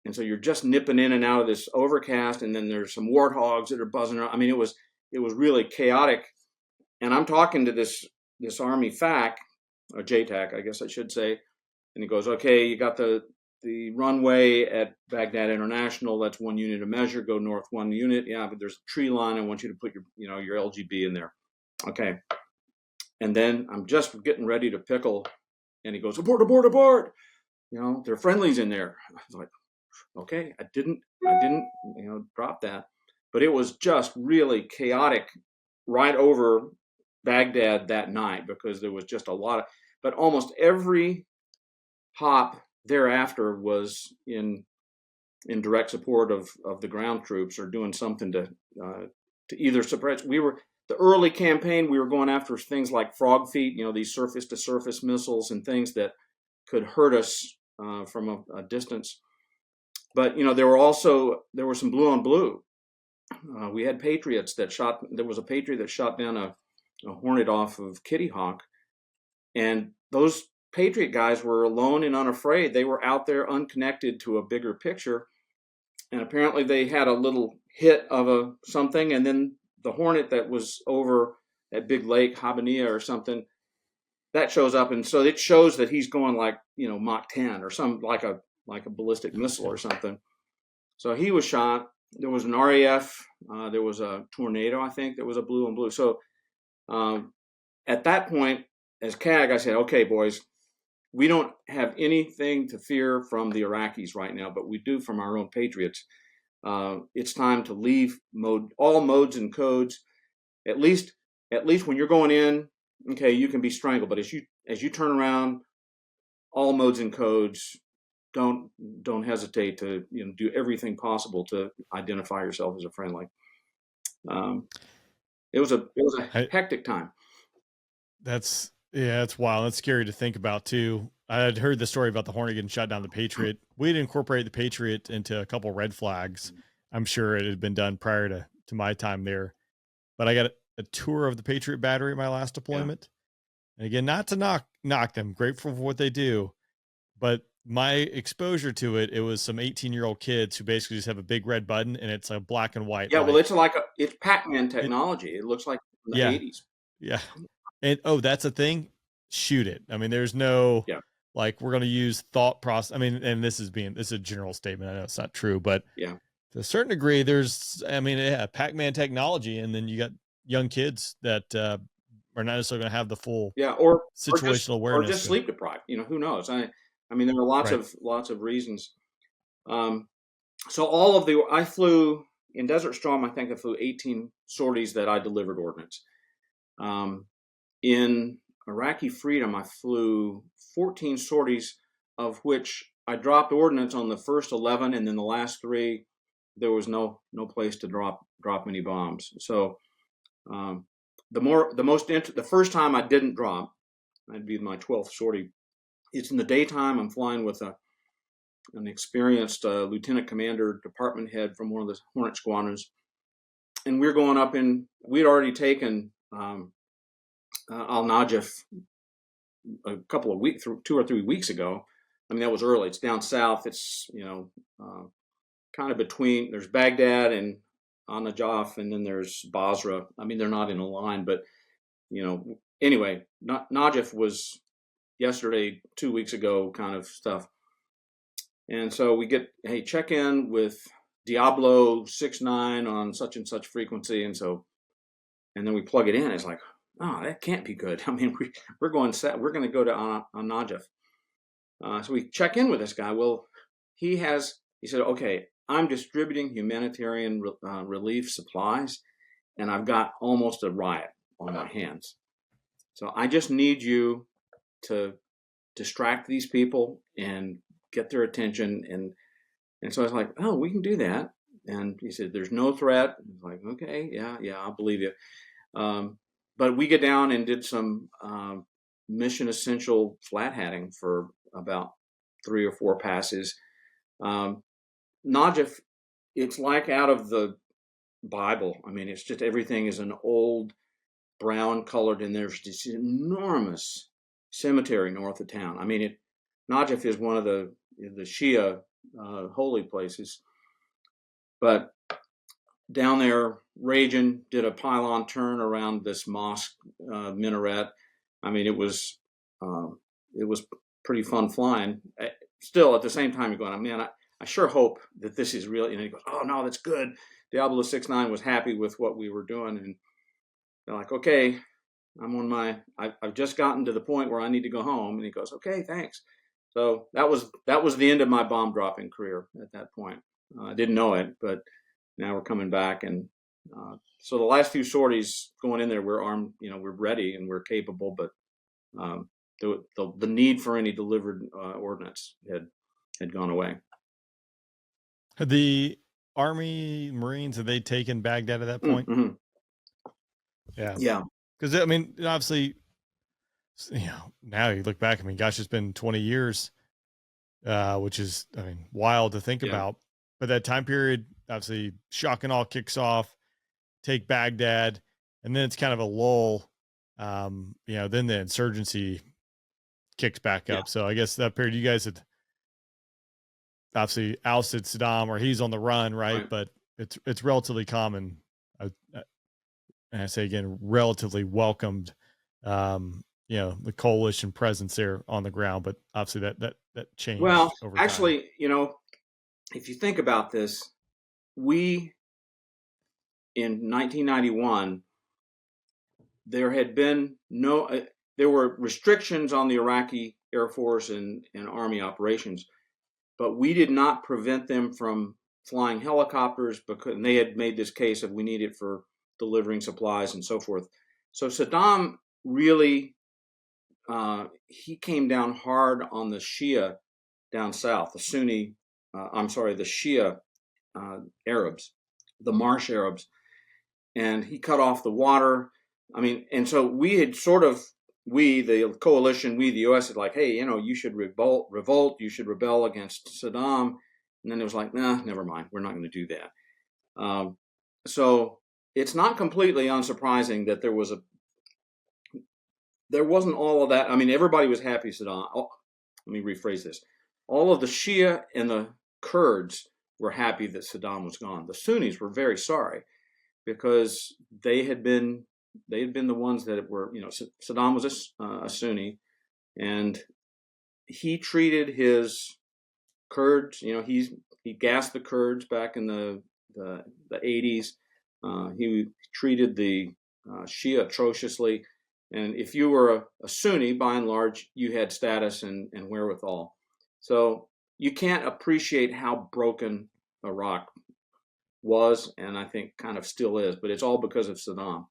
And so you're just nipping in and out of this overcast, and then there's some warthogs that are buzzing around. It was really chaotic. And I'm talking to this Army FAC, or JTAC, I guess I should say, and he goes, "Okay, you got the runway at Baghdad International. That's 1 unit of measure. Go north 1 unit. Yeah, but there's a tree line. I want you to put your LGB in there." Okay. And then I'm just getting ready to pickle And he goes, abort, abort, abort. There are friendlies in there. I was like, okay, I didn't, drop that. But it was just really chaotic right over Baghdad that night because there was just a lot of, but almost every hop thereafter was in direct support of the ground troops or doing something to either suppress. The early campaign, we were going after things like frog feet, these surface to surface missiles and things that could hurt us from a distance. But, there were some blue on blue. We had Patriots there was a Patriot that shot down a Hornet off of Kitty Hawk. And those Patriot guys were alone and unafraid. They were out there unconnected to a bigger picture. And apparently they had a little hit of something. And then the Hornet that was over at Big Lake, Habaniya or something, that shows up. And so it shows that he's going like, Mach 10 or some like a ballistic missile or something. So he was shot. There was an RAF. There was a Tornado, I think, that was a blue on blue. So at that point, as CAG, I said, okay, boys, we don't have anything to fear from the Iraqis right now, but we do from our own Patriots. It's time to leave all modes and codes. At least when you're going in, okay, you can be strangled, but as you turn around, all modes and codes, don't hesitate to do everything possible to identify yourself as a friendly. It was a hectic time. That's wild. That's scary to think about too. I had heard the story about the Hornet getting shot down the Patriot. We'd incorporate the Patriot into a couple red flags. I'm sure it had been done prior to my time there, but I got a tour of the Patriot battery at my last deployment. Yeah. And again, not to knock them, grateful for what they do, but my exposure to it was some 18-year-old kids who basically just have a big red button and it's a black and white. Yeah. Well, it's Pac-Man technology. It looks like in the 80s. Yeah. And, that's a thing. Shoot it. I mean, there's no, like, we're going to use thought process. I mean, and this is a general statement. I know it's not true, but to a certain degree, there's, Pac-Man technology. And then you got young kids that, are not necessarily going to have the full or situational awareness. Or just sleep deprived, who knows? I mean, there are lots of reasons. So I flew in Desert Storm. I think I flew 18 sorties that I delivered ordnance. In Iraqi Freedom, I flew 14 sorties, of which I dropped ordnance on the first 11, and then the last 3, there was no place to drop any bombs. So the first time I didn't drop, that'd be my 12th sortie. It's in the daytime. I'm flying with an experienced lieutenant commander, department head from one of the Hornet squadrons, and we're going up we'd already taken Al Najaf a couple of weeks, 2 or 3 weeks ago. I mean, that was early. It's down south. It's kind of between. There's Baghdad and Al Najaf, and then there's Basra. I mean, they're not in a line, but anyway, Najaf was yesterday, 2 weeks ago, kind of stuff. And so we get, hey, check in with Diablo 6-9 on such and such frequency, and then we plug it in. It's like, oh, that can't be good. I mean, we're going to go to Najaf. So we check in with this guy. Well, he said, okay, I'm distributing humanitarian relief supplies, and I've got almost a riot on my hands. So I just need you to distract these people and get their attention. And so I was like, oh, we can do that. And he said, there's no threat. I was like, okay, yeah, I'll believe you. But we get down and did some mission essential flat hatting for about 3 or 4 passes. Najaf, it's like out of the Bible. I mean, it's just everything is an old brown colored, and there's this enormous cemetery north of town. I mean, Najaf is one of the Shia holy places. But down there, raging, did a pylon turn around this mosque minaret. I mean, it was pretty fun flying. Still, at the same time, you're going, man, I sure hope that this is real. He goes, oh no, that's good. Diablo 6-9 was happy with what we were doing, and they're like, okay, I've just gotten to the point where I need to go home. And he goes, okay, thanks. So that was the end of my bomb dropping career at that point. I didn't know it, but now we're coming back. And so the last few sorties going in there, we're armed, we're ready and we're capable, but the need for any delivered ordnance had gone away. Had the Army Marines, had they taken Baghdad at that point? Mm-hmm. Yeah. Because, I mean, obviously, now you look back, I mean, gosh, it's been 20 years, which is, I mean, wild to think about. But that time period, obviously, shock and awe kicks off, take Baghdad, and then it's kind of a lull. Then the insurgency kicks back up. So I guess that period, you guys had obviously ousted Saddam, or he's on the run, right? But it's relatively common. And I say again, relatively welcomed, the coalition presence there on the ground, but obviously that changed. Well, over time. Actually, if you think about this, we, in 1991, there had been there were restrictions on the Iraqi Air Force and Army operations, but we did not prevent them from flying helicopters because they had made this case of we need it for delivering supplies and so forth. So Saddam really, he came down hard on the Shia down south, the Shia Arabs, the Marsh Arabs, and he cut off the water. I mean, and so we had the coalition, the U.S. is like, hey, you should revolt, you should rebel against Saddam. And then it was like, nah, never mind, we're not going to do that. So it's not completely unsurprising that there wasn't all of that. I mean, everybody was happy Saddam. Oh, let me rephrase this. All of the Shia and the Kurds were happy that Saddam was gone. The Sunnis were very sorry because they had been the ones that were, Saddam was a Sunni, and he treated his Kurds, he gassed the Kurds back in the 80s. He treated the Shia atrociously. And if you were a Sunni, by and large, you had status and wherewithal. So you can't appreciate how broken Iraq was, and I think kind of still is, but it's all because of Saddam.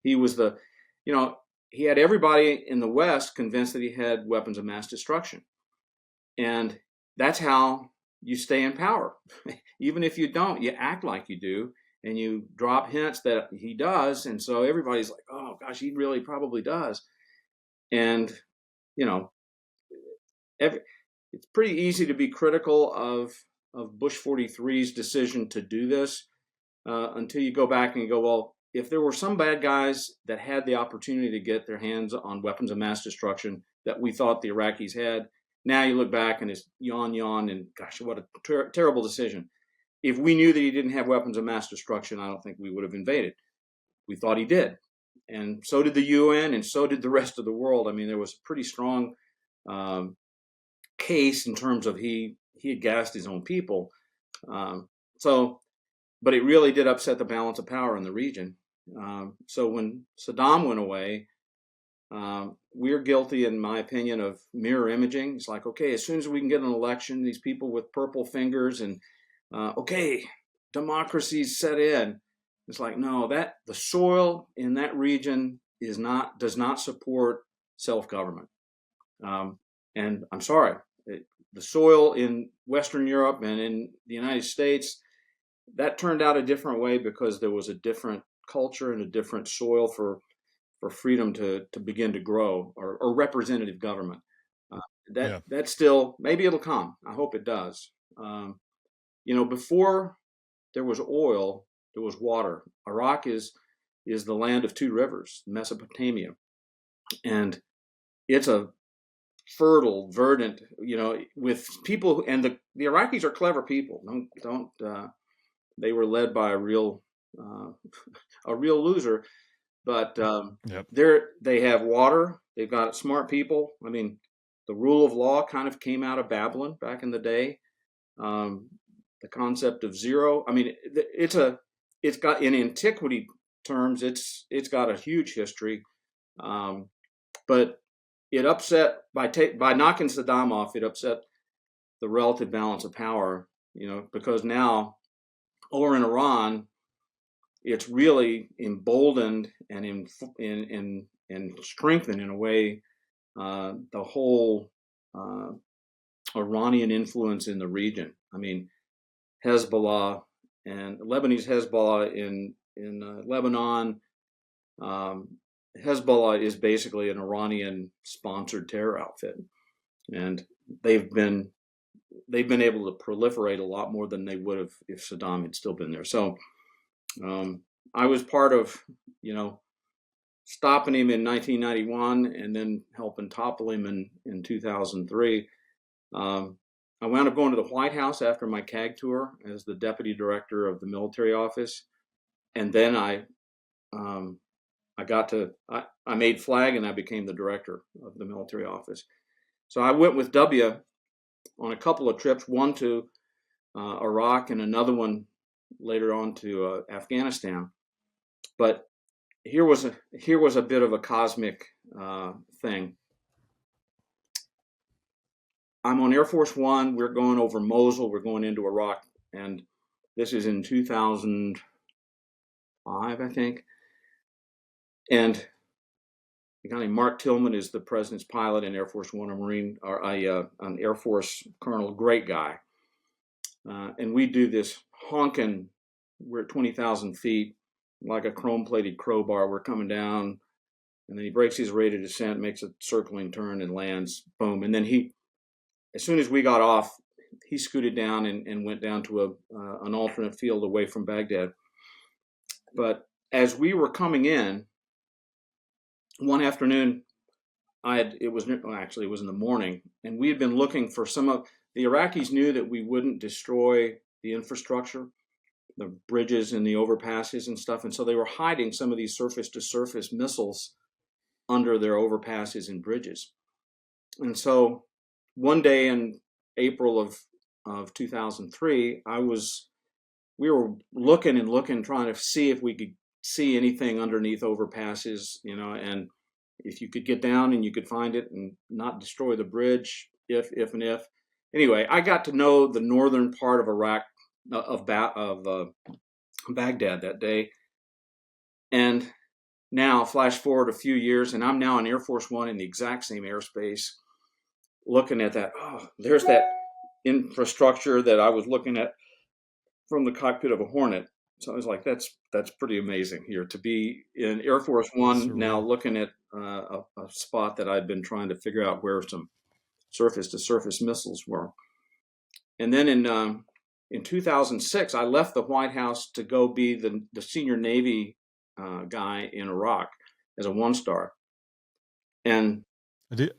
He was he had everybody in the West convinced that he had weapons of mass destruction. And that's how you stay in power. Even if you don't, you act like you do, and you drop hints that he does. And so everybody's like, oh gosh, he really probably does. And, it's pretty easy to be critical of Bush 43's decision to do this until you go back and you go, well, if there were some bad guys that had the opportunity to get their hands on weapons of mass destruction that we thought the Iraqis had, now you look back and it's yawn, and gosh, what a terrible decision. If we knew that he didn't have weapons of mass destruction, I don't think we would have invaded. We thought he did. And so did the UN, and so did the rest of the world. I mean, there was a pretty strong case in terms of he had gassed his own people. But it really did upset the balance of power in the region. So when Saddam went away, we're guilty, in my opinion, of mirror imaging. It's like, okay, as soon as we can get an election, these people with purple fingers and, okay, democracy's set in. It's like, no, that the soil in that region does not support self-government. And I'm sorry, the soil in Western Europe and in the United States, that turned out a different way because there was a different culture and a different soil for freedom to begin to grow, or representative government. That's still, maybe it'll come. I hope it does. Before there was oil, there was water. Iraq is the land of two rivers, Mesopotamia, and it's a fertile, verdant, with people, and the Iraqis are clever people. Don't they were led by a real loser, but they have water. They've got smart people. I mean, the rule of law kind of came out of Babylon back in the day. The concept of zero. I mean, it's got in antiquity terms, it's got a huge history, but it upset by knocking Saddam off. It upset the relative balance of power, because now over in Iran, it's really emboldened and strengthened in a way the whole Iranian influence in the region. I mean, Hezbollah and Lebanese Hezbollah in Lebanon. Hezbollah is basically an Iranian-sponsored terror outfit, and they've been able to proliferate a lot more than they would have if Saddam had still been there. So I was part of, stopping him in 1991 and then helping topple him in 2003. I wound up going to the White House after my CAG tour as the deputy director of the military office, and then I made flag and I became the director of the military office. So I went with W on a couple of trips, one to Iraq and another one later on to Afghanistan. But here was a bit of a cosmic thing. I'm on Air Force One. We're going over Mosul. We're going into Iraq, and this is in 2005, I think. And a guy named Mark Tillman is the president's pilot in Air Force One, an Air Force colonel, great guy. And we do this honking. We're at 20,000 feet, like a chrome-plated crowbar. We're coming down, and then he breaks his rate of descent, makes a circling turn, and lands. Boom! And then as soon as we got off, he scooted down and went down to an alternate field away from Baghdad. But as we were coming in, one afternoon, it was in the morning, and we had been looking for the Iraqis knew that we wouldn't destroy the infrastructure, the bridges and the overpasses and stuff, and so they were hiding some of these surface-to-surface missiles under their overpasses and bridges. And so one day in April of 2003, we were looking, trying to see if we could see anything underneath overpasses, and if you could get down and you could find it and not destroy the bridge, if. Anyway, I got to know the northern part of Iraq, of Baghdad that day. And now, flash forward a few years, and I'm now in Air Force One in the exact same airspace, looking at that. Oh, there's that infrastructure that I was looking at from the cockpit of a Hornet. So I was like, that's pretty amazing here to be in Air Force One now, looking at a spot that I'd been trying to figure out where some surface-to-surface missiles were. And then in 2006, I left the White House to go be the senior Navy guy in Iraq as a one-star. And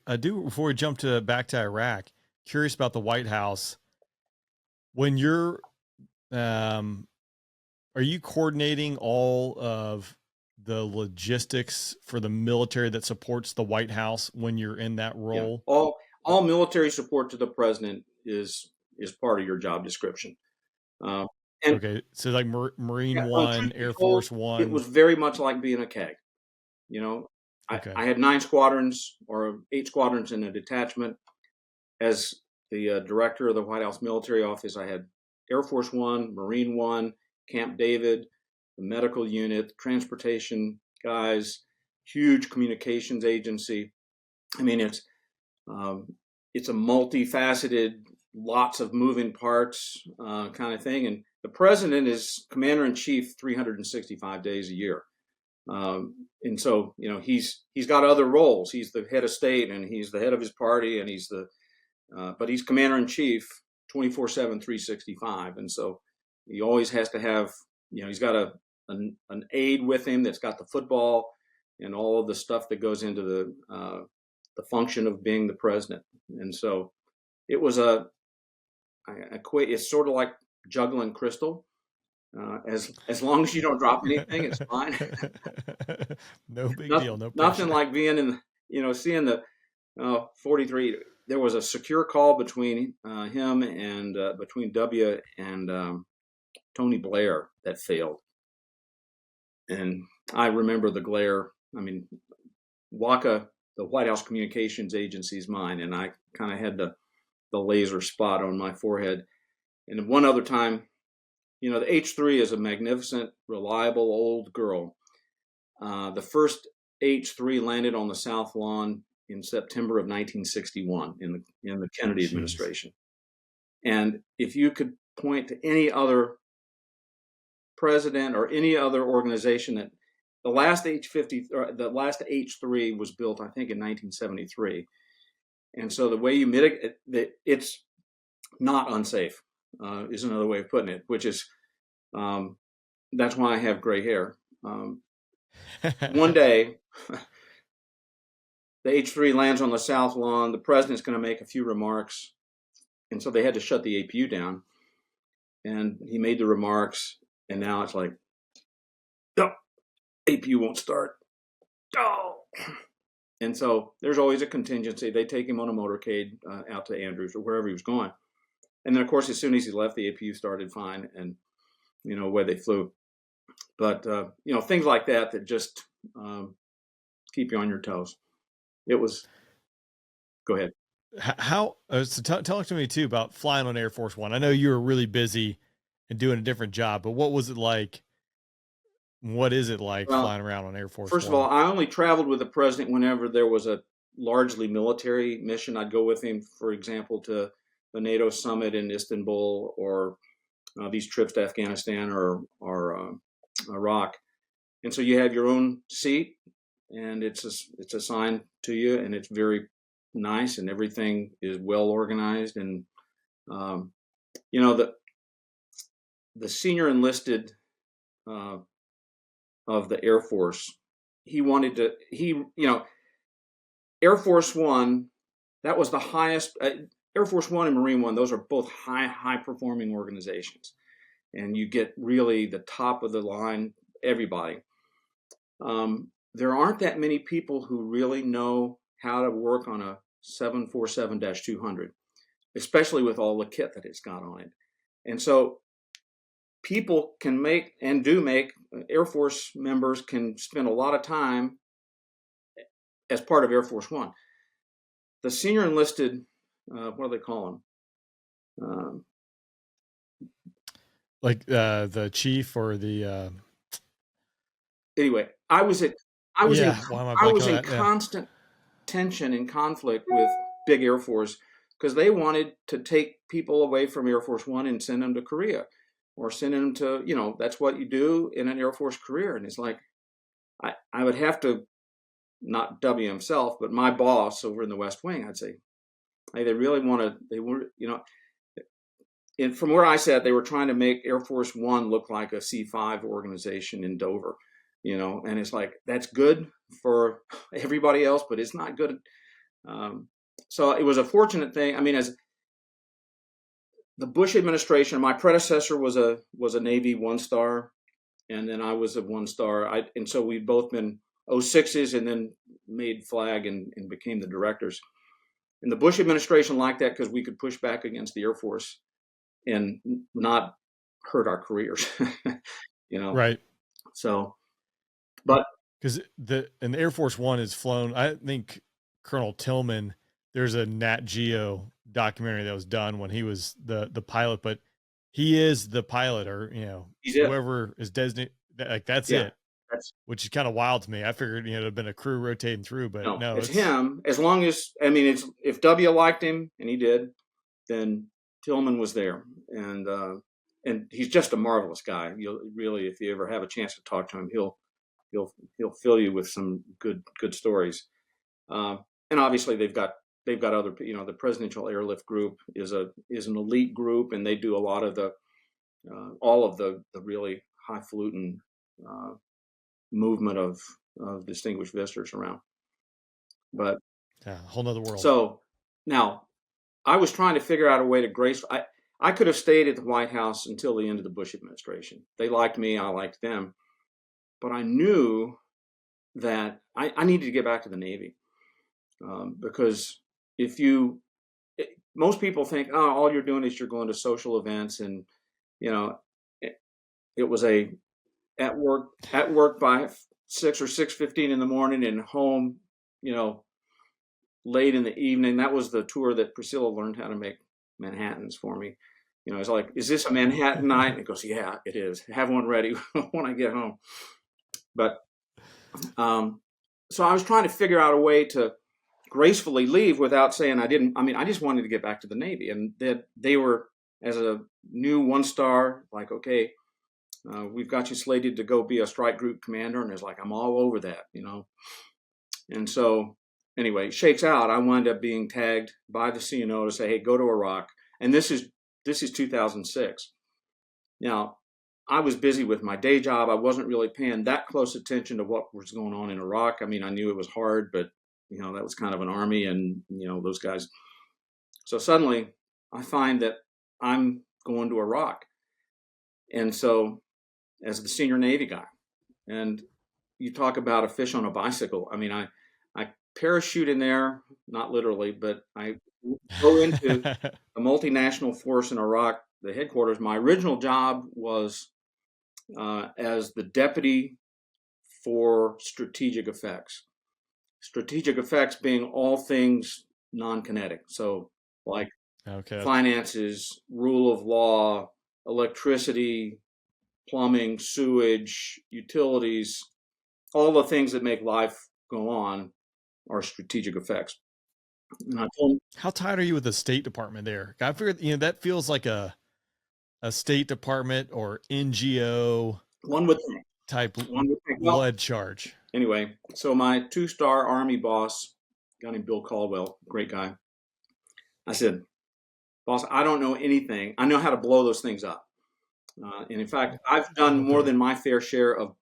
I do. Before we jump back to Iraq, curious about the White House. When you're, are you coordinating all of the logistics for the military that supports the White House when you're in that role? Yeah. All military support to the president is part of your job description. Okay, so like Marine One, Air Force One. It was very much like being a CAG. Okay. I had 9 squadrons or 8 squadrons in a detachment. As the director of the White House Military Office, I had Air Force One, Marine One, Camp David, the medical unit, transportation guys, huge communications agency. I mean, it's a multifaceted, lots of moving parts kind of thing. And the president is commander in chief 365 days a year. And so, he's got other roles. He's the head of state and he's the head of his party and but he's commander in chief 24/7, 365. And so he always has to have, he's got an aide with him that's got the football and all of the stuff that goes into the function of being the president. And so it was it's sort of like juggling crystal. As long as you don't drop anything, it's fine. No big deal. No pressure. Nothing like being in, seeing the 43. There was a secure call between him and between W and Tony Blair that failed. And I remember the glare. I mean, WACA, the White House Communications Agency, is mine, and I kind of had the laser spot on my forehead. And one other time, you know, the H-3 is a magnificent, reliable old girl. The first H-3 landed on the South Lawn in September of 1961 in the Kennedy administration. And if you could point to any other president or any other organization that the last H-3 was built, I think, in 1973. And so the way you mitigate it, it's not unsafe, is another way of putting it, which is, that's why I have gray hair. One day, the H-3 lands on the South Lawn. The president's going to make a few remarks. And so they had to shut the APU down. And he made the remarks. And now it's like, oh, APU won't start. Oh. And so there's always a contingency. They take him on a motorcade out to Andrews or wherever he was going. And then, of course, as soon as he left, the APU started fine. And, you know, away they flew. But, you know, things like that just keep you on your toes. It was, go ahead. How, so talk to me too about flying on Air Force One. I know you were really busy and doing a different job, but what was it like? What is it like flying around on Air Force One? First of all, I only traveled with the president whenever there was a largely military mission. I'd go with him, for example, to the NATO summit in Istanbul, or these trips to Afghanistan or Iraq. And so you have your own seat, and it's assigned to you, and it's very nice, and everything is well organized. And you know, the senior enlisted of the Air Force, Air Force One, that was the highest. Air Force One and Marine One, those are both high performing organizations, and you get really the top of the line, everybody. There aren't that many people who really know how to work on a 747-200, especially with all the kit that it's got on it. And so people can make, and do make, Air Force members can spend a lot of time as part of Air Force One. The senior enlisted, what do they call them? Like the chief or the. Anyway, I was in constant tension and conflict with big Air Force, because they wanted to take people away from Air Force One and send them to Korea, or send them to, you know, that's what you do in an Air Force career. And it's like, I would have to, not W himself, but my boss over in the West Wing, I'd say, hey, they really want to, they were, you know, and from where I sat, they were trying to make Air Force One look like a C5 organization in Dover, you know, and it's like, that's good for everybody else, but it's not good. So it was a fortunate thing. I mean, as the Bush administration, my predecessor was a Navy 1-star, and then I was a 1-star. And so we'd both been 06s, and then made flag and became the directors. And the Bush administration liked that because we could push back against the Air Force and not hurt our careers, you know? Right. So, but because the Air Force One is flown, I think Colonel Tillman, there's a Nat Geo documentary that was done when he was the pilot, but he is the pilot, or, you know, whoever is designated, like that's it. Which is kind of wild to me. I figured, you know, it'd have been a crew rotating through, but no, it's him. As long as, I mean, if W liked him, and he did, then Tillman was there, and he's just a marvelous guy. You'll really, if you ever have a chance to talk to him, he'll fill you with some good stories. And obviously they've got other, you know, the Presidential Airlift Group is an elite group, and they do a lot of all of the really highfalutin movement of distinguished visitors around. But yeah, a whole nother world. So now I was trying to figure out a way to grace. I could have stayed at the White House until the end of the Bush administration. They liked me, I liked them, but I knew that I needed to get back to the Navy, because most people think, oh, all you're doing is you're going to social events, and, you know, it was at work by 6 or 6:15 in the morning and home, late in the evening. That was the tour that Priscilla learned how to make Manhattans for me. It's like, is this a Manhattan night? And it goes, yeah, it is. Have one ready when I get home. But so I was trying to figure out a way to gracefully leave without saying I didn't. I mean, I just wanted to get back to the Navy, and they were, as a new 1-star, like, okay, we've got you slated to go be a strike group commander. And it's like, I'm all over that, And so anyway, it shakes out. I wind up being tagged by the CNO to say, hey, go to Iraq. And this is 2006. Now, I was busy with my day job. I wasn't really paying that close attention to what was going on in Iraq. I mean, I knew it was hard, but that was kind of an army and, those guys. So suddenly I find that I'm going to Iraq. And so as the senior Navy guy, and you talk about a fish on a bicycle. I mean, I parachute in there, not literally, but I go into a multinational force in Iraq, the headquarters. My original job was as the deputy for strategic effects. Strategic effects being all things non-kinetic. So like finances, rule of law, electricity, plumbing, sewage, utilities, all the things that make life go on are strategic effects. And I told him, how tight are you with the State Department there? I figured, that feels like a State Department or NGO one would think, type blood charge. Anyway, so my 2-star Army boss, a guy named Bill Caldwell, great guy. I said, boss, I don't know anything. I know how to blow those things up. And in fact, I've done more than my fair share of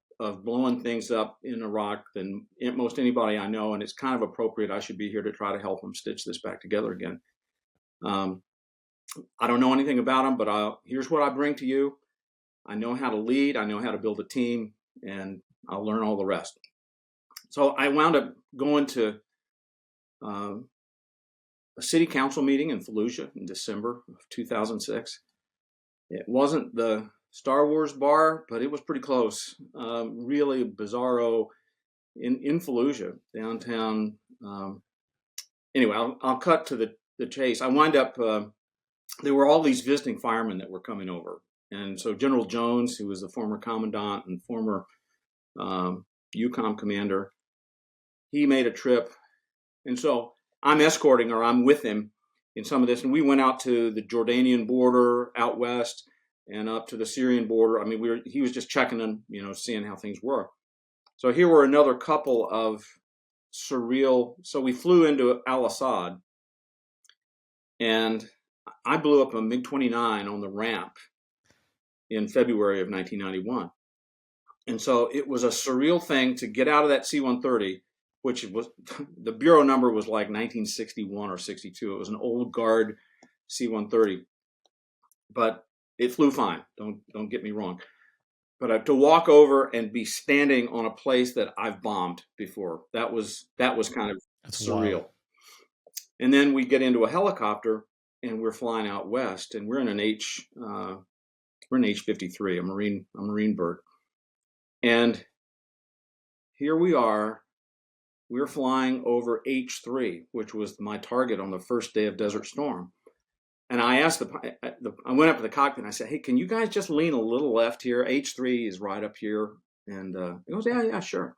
blowing things up in Iraq than most anybody I know. And it's kind of appropriate. I should be here to try to help them stitch this back together again. I don't know anything about them, but here's what I bring to you. I know how to lead. I know how to build a team, and I'll learn all the rest. So I wound up going to a city council meeting in Fallujah in December of 2006. It wasn't the Star Wars bar, but it was pretty close. Really bizarro in Fallujah, downtown. Anyway, I'll cut to the chase. I wind up, there were all these visiting firemen that were coming over. And so General Jones, who was the former commandant and former EUCOM commander, he made a trip. And so I'm escorting, or I'm with him in some of this. And we went out to the Jordanian border out west and up to the Syrian border. I mean, he was just checking them, seeing how things were. So here were another couple of surreal. So we flew into Al-Assad, and I blew up a MiG-29 on the ramp in February of 1991. And so it was a surreal thing to get out of that C-130, which was, the bureau number was like 1961 or 62. It was an old guard C-130, but it flew fine. Don't get me wrong. But to walk over and be standing on a place that I've bombed before, that was kind of surreal. Wild. And then we get into a helicopter and we're flying out west, and we're in an H-53, a Marine bird. And here we are, we're flying over H-3, which was my target on the first day of Desert Storm. And I asked I went up to the cockpit and I said, hey, can you guys just lean a little left here? H-3 is right up here. And he goes, yeah, sure.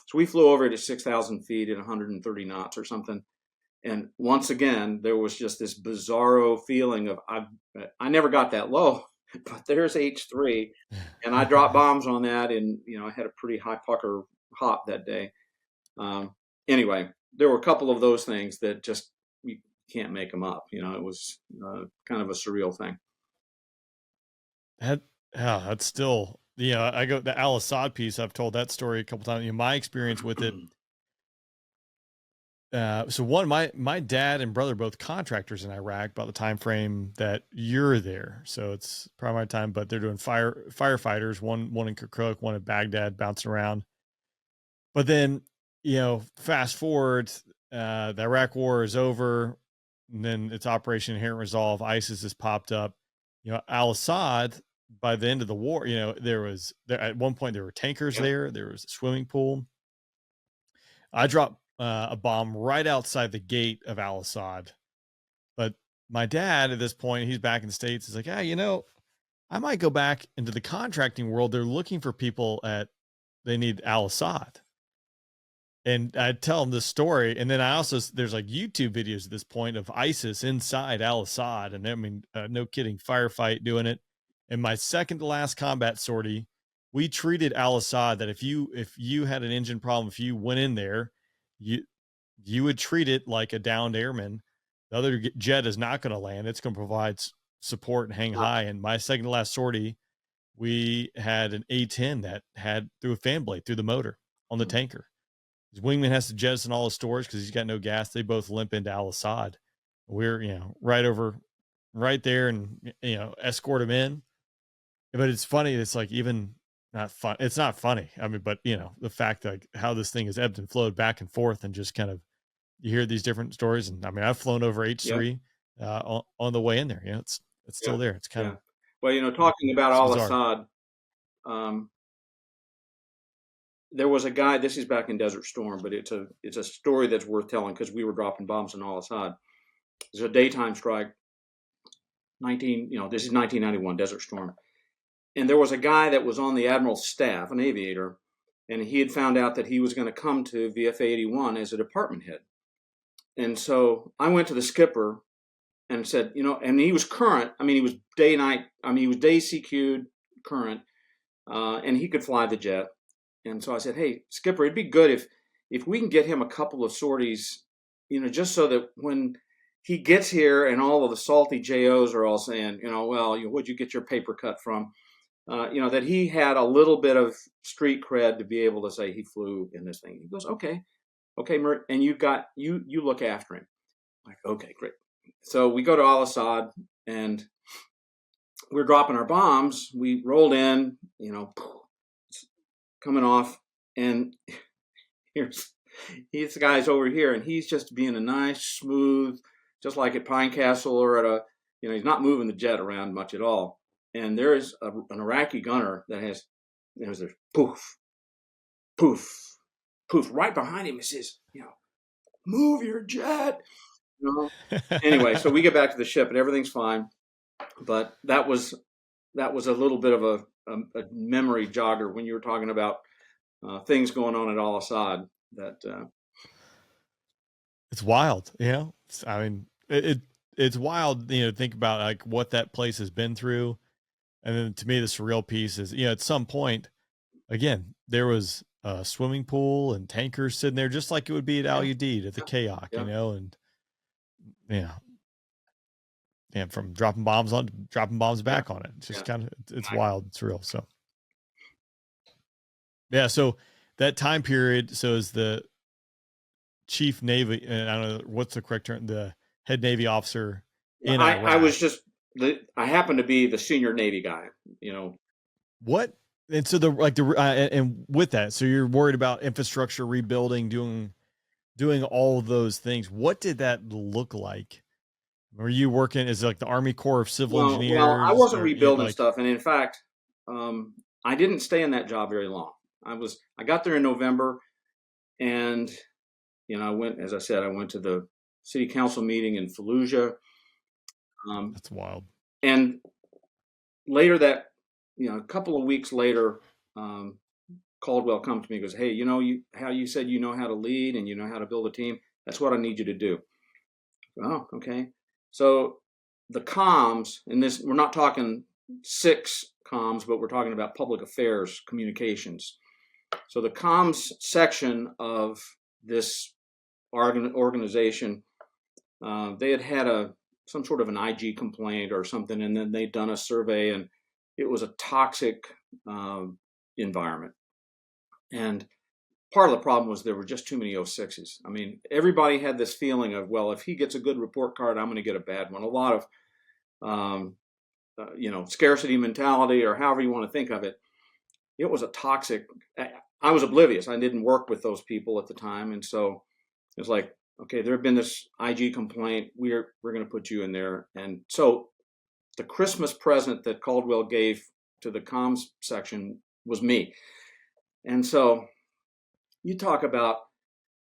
So we flew over it at 6,000 feet at 130 knots or something. And once again, there was just this bizarro feeling of, I never got that low, but there's H-3. And I dropped bombs on that, and, I had a pretty high pucker hop that day. Anyway, there were a couple of those things that just, you can't make them up. It was kind of a surreal thing. That's still, I go the Al-Assad piece. I've told that story a couple times. My experience with it. So one, my dad and brother, both contractors in Iraq, about the time frame that you're there. So it's probably my time, but they're doing firefighters, one in Kirkuk, one in Baghdad, bouncing around. But then, fast forward, the Iraq war is over, and then it's Operation Inherent Resolve. ISIS has popped up. Al-Assad by the end of the war, there at one point there were tankers there was a swimming pool. I dropped a bomb right outside the gate of Al Assad, but my dad at this point, he's back in the States, is like, I might go back into the contracting world. They're looking for people they need Al Assad. And I tell him this story. And then there's like YouTube videos at this point of ISIS inside Al Assad. And I mean, no kidding, firefight doing it. In my second to last combat sortie, we treated Al Assad that if you had an engine problem, if you went in there, you would treat it like a downed airman. The other jet is not going to land. It's going to provide support and hang high. And my second to last sortie, we had an A-10 that had threw a fan blade through the motor on the tanker. His wingman has to jettison all his storage because he's got no gas. They both limp into Al Assad. We're, right there and, escort him in. But it's funny. It's like even not fun. It's not funny. I mean, but the fact that how this thing has ebbed and flowed back and forth and just kind of, you hear these different stories. And I mean, I've flown over H3 on the way in there. It's still there. It's kind of, well, talking about Al Assad, there was a guy, this is back in Desert Storm, but it's a story that's worth telling because we were dropping bombs on Al Assad. There's a daytime strike, this is 1991, Desert Storm. And there was a guy that was on the Admiral's staff, an aviator, and he had found out that he was going to come to VFA 81 as a department head. And so I went to the skipper and said, and he was current. I mean, he was day CQ'd current, and he could fly the jet. And so I said, hey, skipper, it'd be good if we can get him a couple of sorties, just so that when he gets here and all of the salty JOs are all saying, where'd you get your paper cut from? That he had a little bit of street cred to be able to say he flew in this thing. He goes, okay, Mert, and you look after him. I'm like, okay, great. So we go to Al Assad and we're dropping our bombs. We rolled in, coming off, and here's the guy's over here, and he's just being a nice, smooth, just like at Pine Castle or at he's not moving the jet around much at all. And there is an Iraqi gunner that there's a poof, poof, poof right behind him. It says, move your jet. Anyway, so we get back to the ship and everything's fine. But that was a little bit of a memory jogger when you were talking about things going on at Al Assad. That it's wild. I mean, it's wild. Think about like what that place has been through. And then to me, the surreal piece is, at some point, again, there was a swimming pool and tankers sitting there just like it would be at Al-Udeid at the Kayak, and from dropping bombs back on it. It's just kind of, it's wild. It's real. So, so that time period, so is the chief Navy, and I don't know what's the correct term, the head Navy officer in Iraq. I was just, I happen to be the senior Navy guy, What? And so and with that, so you're worried about infrastructure rebuilding, doing all those things. What did that look like? Were you working as like the Army Corps of Civil Engineers? Well, I wasn't rebuilding stuff. And in fact, I didn't stay in that job very long. I got there in November and, I went to the city council meeting in Fallujah. That's wild. And later a couple of weeks later, Caldwell comes to me and goes, hey, how you said you know how to lead and you know how to build a team? That's what I need you to do. Oh, okay. So the comms, and this, we're not talking 6 comms, but we're talking about public affairs communications. So the comms section of this organization, they had some sort of an IG complaint or something, and then they'd done a survey, and it was a toxic environment. And part of the problem was there were just too many 06s. I mean, everybody had this feeling of, well, if he gets a good report card, I'm going to get a bad one. A lot of, scarcity mentality, or however you want to think of it. It was a toxic. I was oblivious. I didn't work with those people at the time, and so it was like, okay, there had been this IG complaint. We're going to put you in there. And so the Christmas present that Caldwell gave to the comms section was me. And so you talk about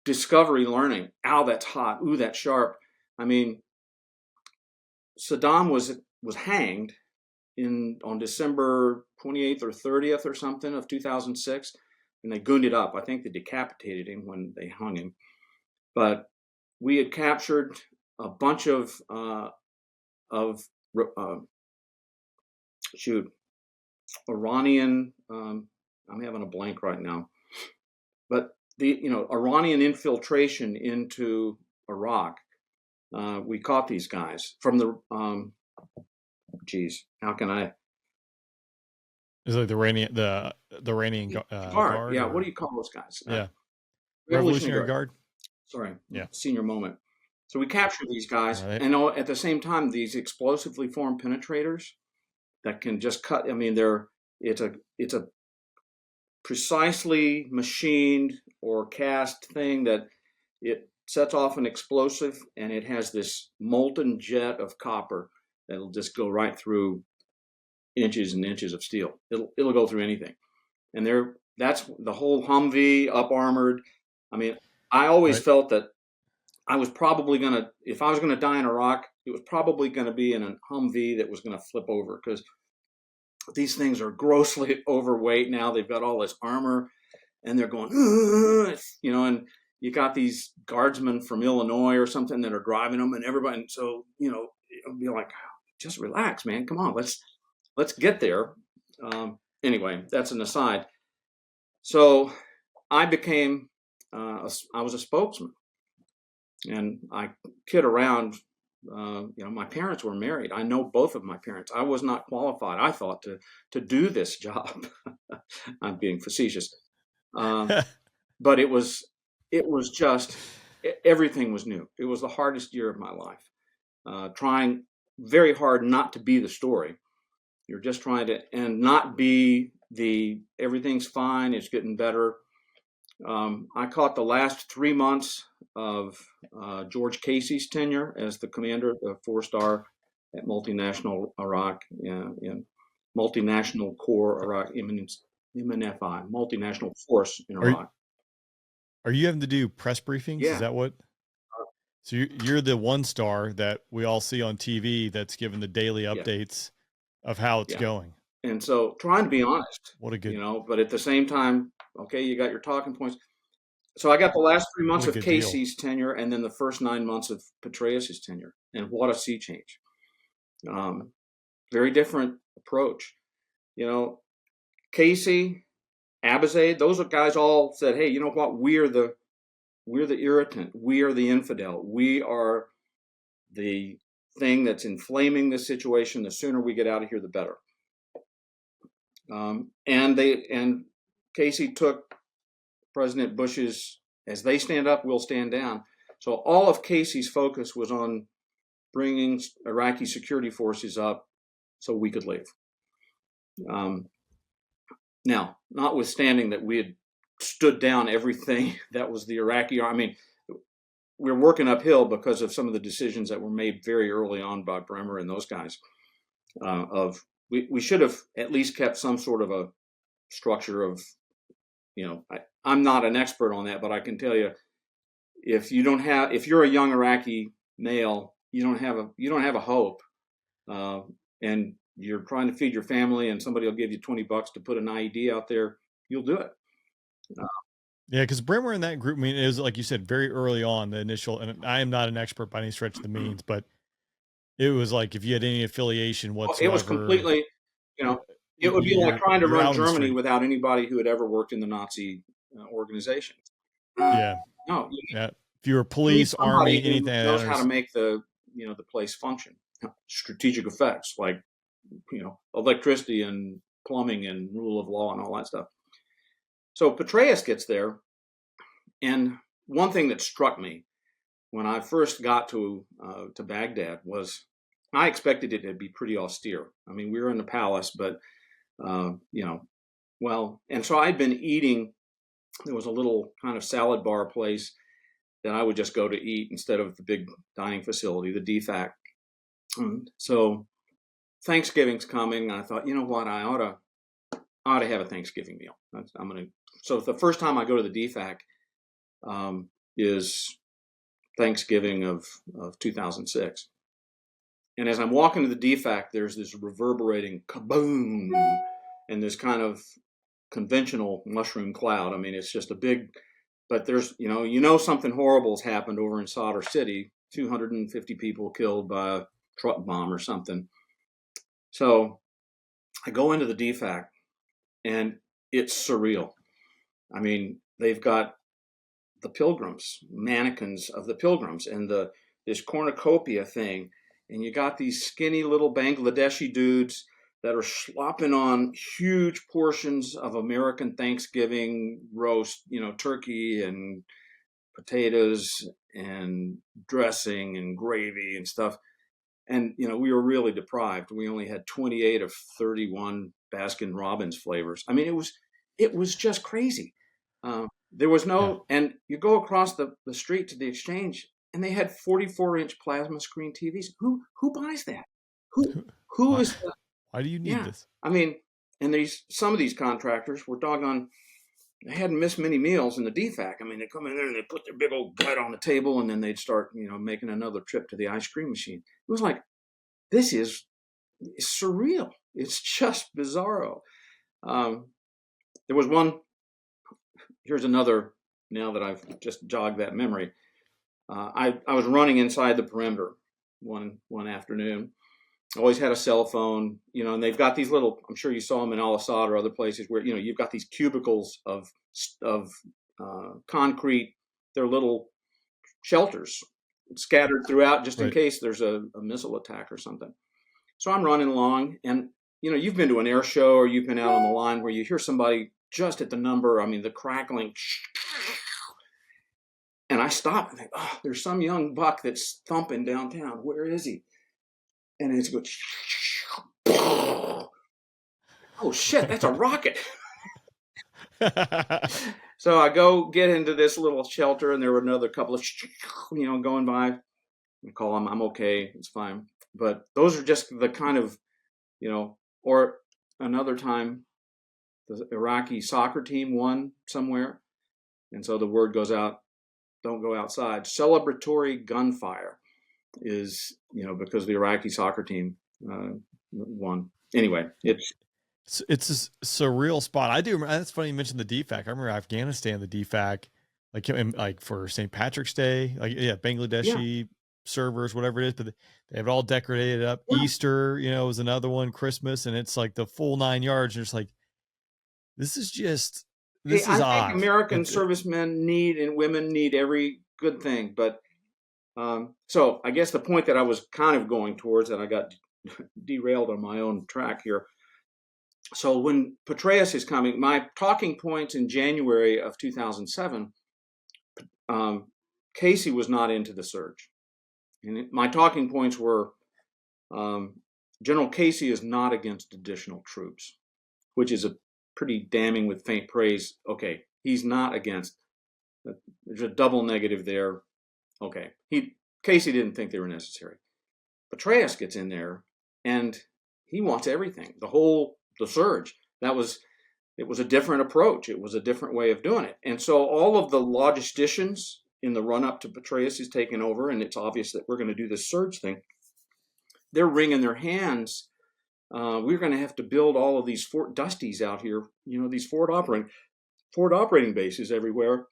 discovery learning. Ow, that's hot. Ooh, that's sharp. I mean, Saddam was hanged on December 28th or 30th or something of 2006, and they gooned it up. I think they decapitated him when they hung him. But we had captured a bunch of Iranian. I'm having a blank right now, but the Iranian infiltration into Iraq. We caught these guys from the. How can I? Is it like the Iranian guard? Yeah, or? what do you call those guys? Yeah, Revolutionary Guard. Sorry, yeah, senior moment. So we captured these guys, right. and at the same time, these explosively formed penetrators that can just cut. I mean, it's a precisely machined or cast thing that it sets off an explosive, and it has this molten jet of copper that'll just go right through inches and inches of steel. It'll go through anything, and that's the whole Humvee up armored. I mean, I always felt that I was probably gonna, if I was gonna die in Iraq, it was probably gonna be in a Humvee that was gonna flip over, because these things are grossly overweight now. They've got all this armor, and they're going, and you got these guardsmen from Illinois or something that are driving them, and everybody. And so it'll be like, just relax, man. Come on, let's get there. Anyway, that's an aside. So I became, I was a spokesman, and I kid around. My parents were married. I know both of my parents. I was not qualified, I thought, to do this job. I'm being facetious, but it was just, everything was new. It was the hardest year of my life, trying very hard not to be the story. You're just trying to, and not be everything's fine, it's getting better. I caught the last 3 months of George Casey's tenure as the commander, the 4-star at multinational Iraq, in multinational Corps Iraq, MNFI, multinational force in Iraq. Are you having to do press briefings? Yeah. Is that what? So you're the 1-star that we all see on TV that's given the daily updates of how it's going. And so trying to be honest, what a good, but at the same time, okay, you got your talking points. So I got the last 3 months of Casey's tenure, and then the first 9 months of Petraeus's tenure, and what a sea change. Very different approach. Casey, Abizaid, those guys all said, hey, you know what? We're the irritant. We are the infidel. We are the thing that's inflaming this situation. The sooner we get out of here, the better. And Casey took President Bush's, as they stand up, we'll stand down. So all of Casey's focus was on bringing Iraqi security forces up so we could leave. Now, notwithstanding that we had stood down everything that was the Iraqi army, I mean, we're working uphill because of some of the decisions that were made very early on by Bremer and those guys. We should have at least kept some sort of a structure of, I'm not an expert on that, but I can tell you, if you're a young Iraqi male, you don't have a hope, and you're trying to feed your family, and somebody will give you $20 to put an IED out there, you'll do it. Yeah, because Bremer in that group, I mean, it was, like you said, very early on, the initial, and I am not an expert by any stretch of the means, but it was like, if you had any affiliation whatsoever. It was completely, it would be like trying to run Germany without anybody who had ever worked in the Nazi organization. Yeah. No. Yeah. If you were police, army, anything, knows how to make the place function. Strategic effects, like, electricity and plumbing and rule of law and all that stuff. So Petraeus gets there, and one thing that struck me when I first got to Baghdad was I expected it to be pretty austere. I mean, we were in the palace, but and so I'd been eating. There was a little kind of salad bar place that I would just go to eat instead of the big dining facility, the DFAC. So Thanksgiving's coming. And I thought, you know what, I ought to have a Thanksgiving meal. So the first time I go to the DFAC is Thanksgiving of 2006. And as I'm walking to the DFAC, there's this reverberating kaboom and this kind of conventional mushroom cloud. I mean, it's just a big, but there's, something horrible has happened over in Sadr City, 250 people killed by a truck bomb or something. So I go into the DFAC and it's surreal. I mean, they've got the pilgrims, mannequins of the pilgrims, and this cornucopia thing, and you got these skinny little Bangladeshi dudes that are slopping on huge portions of American Thanksgiving roast, turkey and potatoes and dressing and gravy and stuff. And, we were really deprived. We only had 28 of 31 Baskin Robbins flavors. I mean, it was just crazy. There was no, and you go across the street to the exchange and they had 44-inch plasma screen TVs. Who buys that? Who is the, why do you need this? I mean, and some of these contractors were doggone, they hadn't missed many meals in the DFAC. I mean, they come in there and they put their big old gut on the table and then they'd start, making another trip to the ice cream machine. It was like, this is surreal. It's just bizarro. There was one, here's another, now that I've just jogged that memory. I was running inside the perimeter one afternoon. I always had a cell phone, and they've got these little, I'm sure you saw them in Al-Assad or other places where, you've got these cubicles of concrete. They're little shelters scattered throughout just in case there's a missile attack or something. So I'm running along and, you've been to an air show or you've been out on the line where you hear somebody just at the number, I mean, the crackling. And I stop and think, oh, there's some young buck that's thumping downtown. Where is he? And it's going, oh shit, that's a rocket. So I go get into this little shelter and there were another couple of, going by. I call them, I'm okay, it's fine. But those are just the kind of, or another time, the Iraqi soccer team won somewhere. And so the word goes out, don't go outside. Celebratory gunfire is, because the Iraqi soccer team won. Anyway, it's a surreal spot. I do remember, that's funny you mentioned the DFAC. I remember Afghanistan, the DFAC, like for St. Patrick's Day, Bangladeshi servers, whatever it is, but they have it all decorated up. Yeah. Easter, was another one, Christmas, and it's like the full 9 yards. And it's like, this is odd. I think American servicemen need and women need every good thing. But so I guess the point that I was kind of going towards, and I got derailed on my own track here. So when Petraeus is coming, my talking points in January of 2007, Casey was not into the surge. And my talking points were, General Casey is not against additional troops, which is a pretty damning with faint praise. Okay, he's not against. There's a double negative there. Okay, Casey didn't think they were necessary. Petraeus gets in there, and he wants everything. The surge. It was a different approach. It was a different way of doing it. And so all of the logisticians in the run-up to Petraeus is taking over, and it's obvious that we're going to do this surge thing. They're wringing their hands. We're going to have to build all of these Fort Dusties out here, these Fort operating bases everywhere.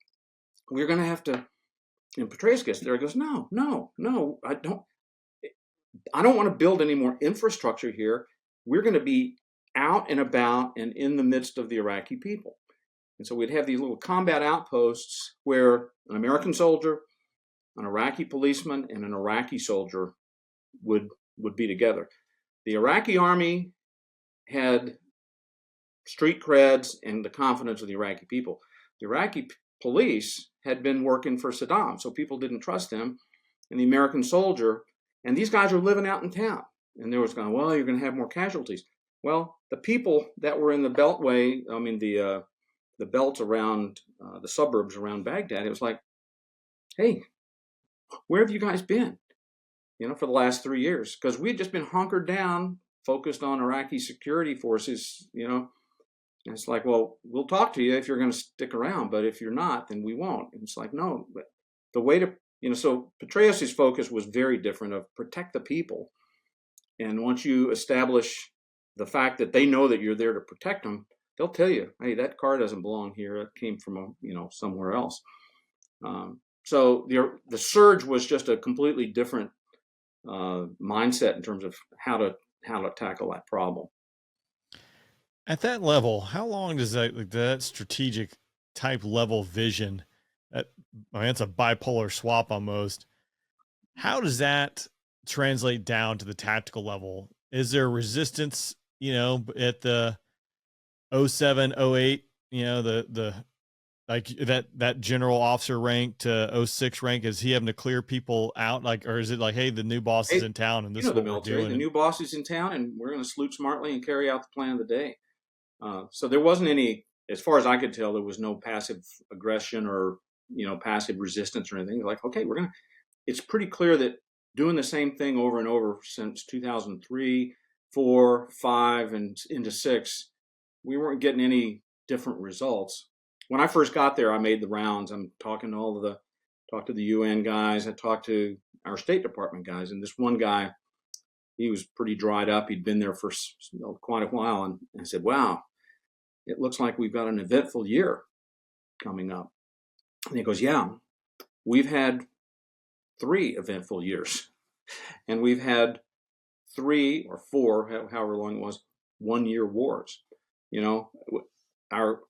We're going to have to, and Petraeus gets there, he goes, no, I don't want to build any more infrastructure here. We're going to be out and about and in the midst of the Iraqi people. And so we'd have these little combat outposts where an American soldier, an Iraqi policeman, and an Iraqi soldier would be together. The Iraqi army had street creds and the confidence of the Iraqi people. The Iraqi police had been working for Saddam, so people didn't trust him. And the American soldier, and these guys are living out in town. And they was going, well, you're going to have more casualties. Well, the people that were in the beltway, the belts around the suburbs around Baghdad, it was like, hey, where have you guys been? For the last 3 years? Because we had just been hunkered down focused on Iraqi security forces, you know. And it's like, well, we'll talk to you if you're going to stick around, but if you're not, then we won't. And it's like, no, but the way to, you know, so Petraeus's focus was very different of protect the people. And once you establish the fact that they know that you're there to protect them, they'll tell you, hey, that car doesn't belong here. It came from, you know, somewhere else. So the surge was just a completely different mindset in terms of how to tackle that problem. At that level, how long does that strategic type level vision, I mean, it's a bipolar swap almost. How does that translate down to the tactical level? Is there resistance, you know, at the 07, 08, you know, the like that general officer rank to 06 rank? Is he having to clear people out? Like, or is it like, hey, the new boss is in town and this is what we're doing? The new boss is in town and we're going to salute smartly and carry out the plan of the day. So there wasn't any, as far as I could tell, there was no passive aggression or, you know, passive resistance or anything. Like, okay, it's pretty clear that doing the same thing over and over since 2003, 4, 5, and into 6, we weren't getting any different results. When I first got there, I made the rounds. I'm talking to talked to the UN guys. I talked to our State Department guys. And this one guy, he was pretty dried up. He'd been there for quite a while. And I said, wow, it looks like we've got an eventful year coming up. And he goes, yeah, we've had 3 eventful years. And we've had 3 or 4, however long it was, 1-year wars. You know, our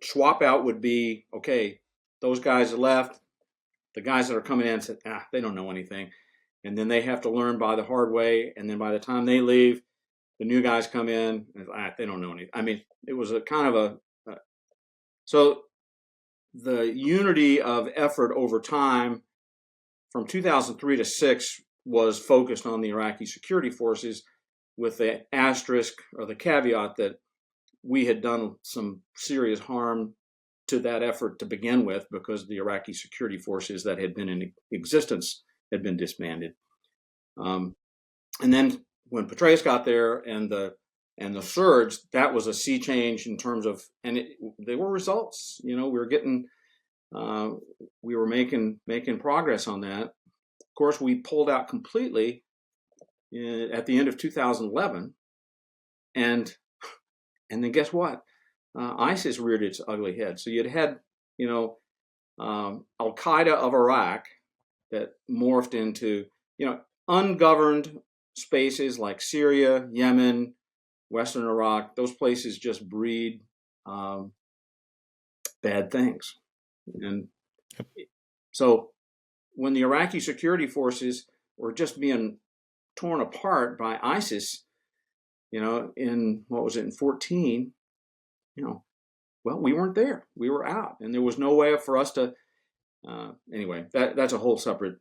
swap out would be, okay, those guys left. The guys that are coming in said, they don't know anything. And then they have to learn by the hard way. And then by the time they leave, the new guys come in and they don't know anything. I mean, it was a kind of so the unity of effort over time from 2003 to 6 was focused on the Iraqi security forces, with the asterisk or the caveat that we had done some serious harm to that effort to begin with, because the Iraqi security forces that had been in existence had been disbanded. And then when Petraeus got there and the surge, that was a sea change in terms of, and there were results. You know, we were making progress on that. Of course, we pulled out completely at the end of 2011, and then guess what? ISIS reared its ugly head. So you'd had, you know, Al Qaeda of Iraq that morphed into, you know, ungoverned spaces like Syria, Yemen, Western Iraq. Those places just breed bad things. And so when the Iraqi security forces were just being torn apart by ISIS, you know, in 14, you know, well, we weren't there. We were out, and there was no way for us to. Anyway, that's a whole separate.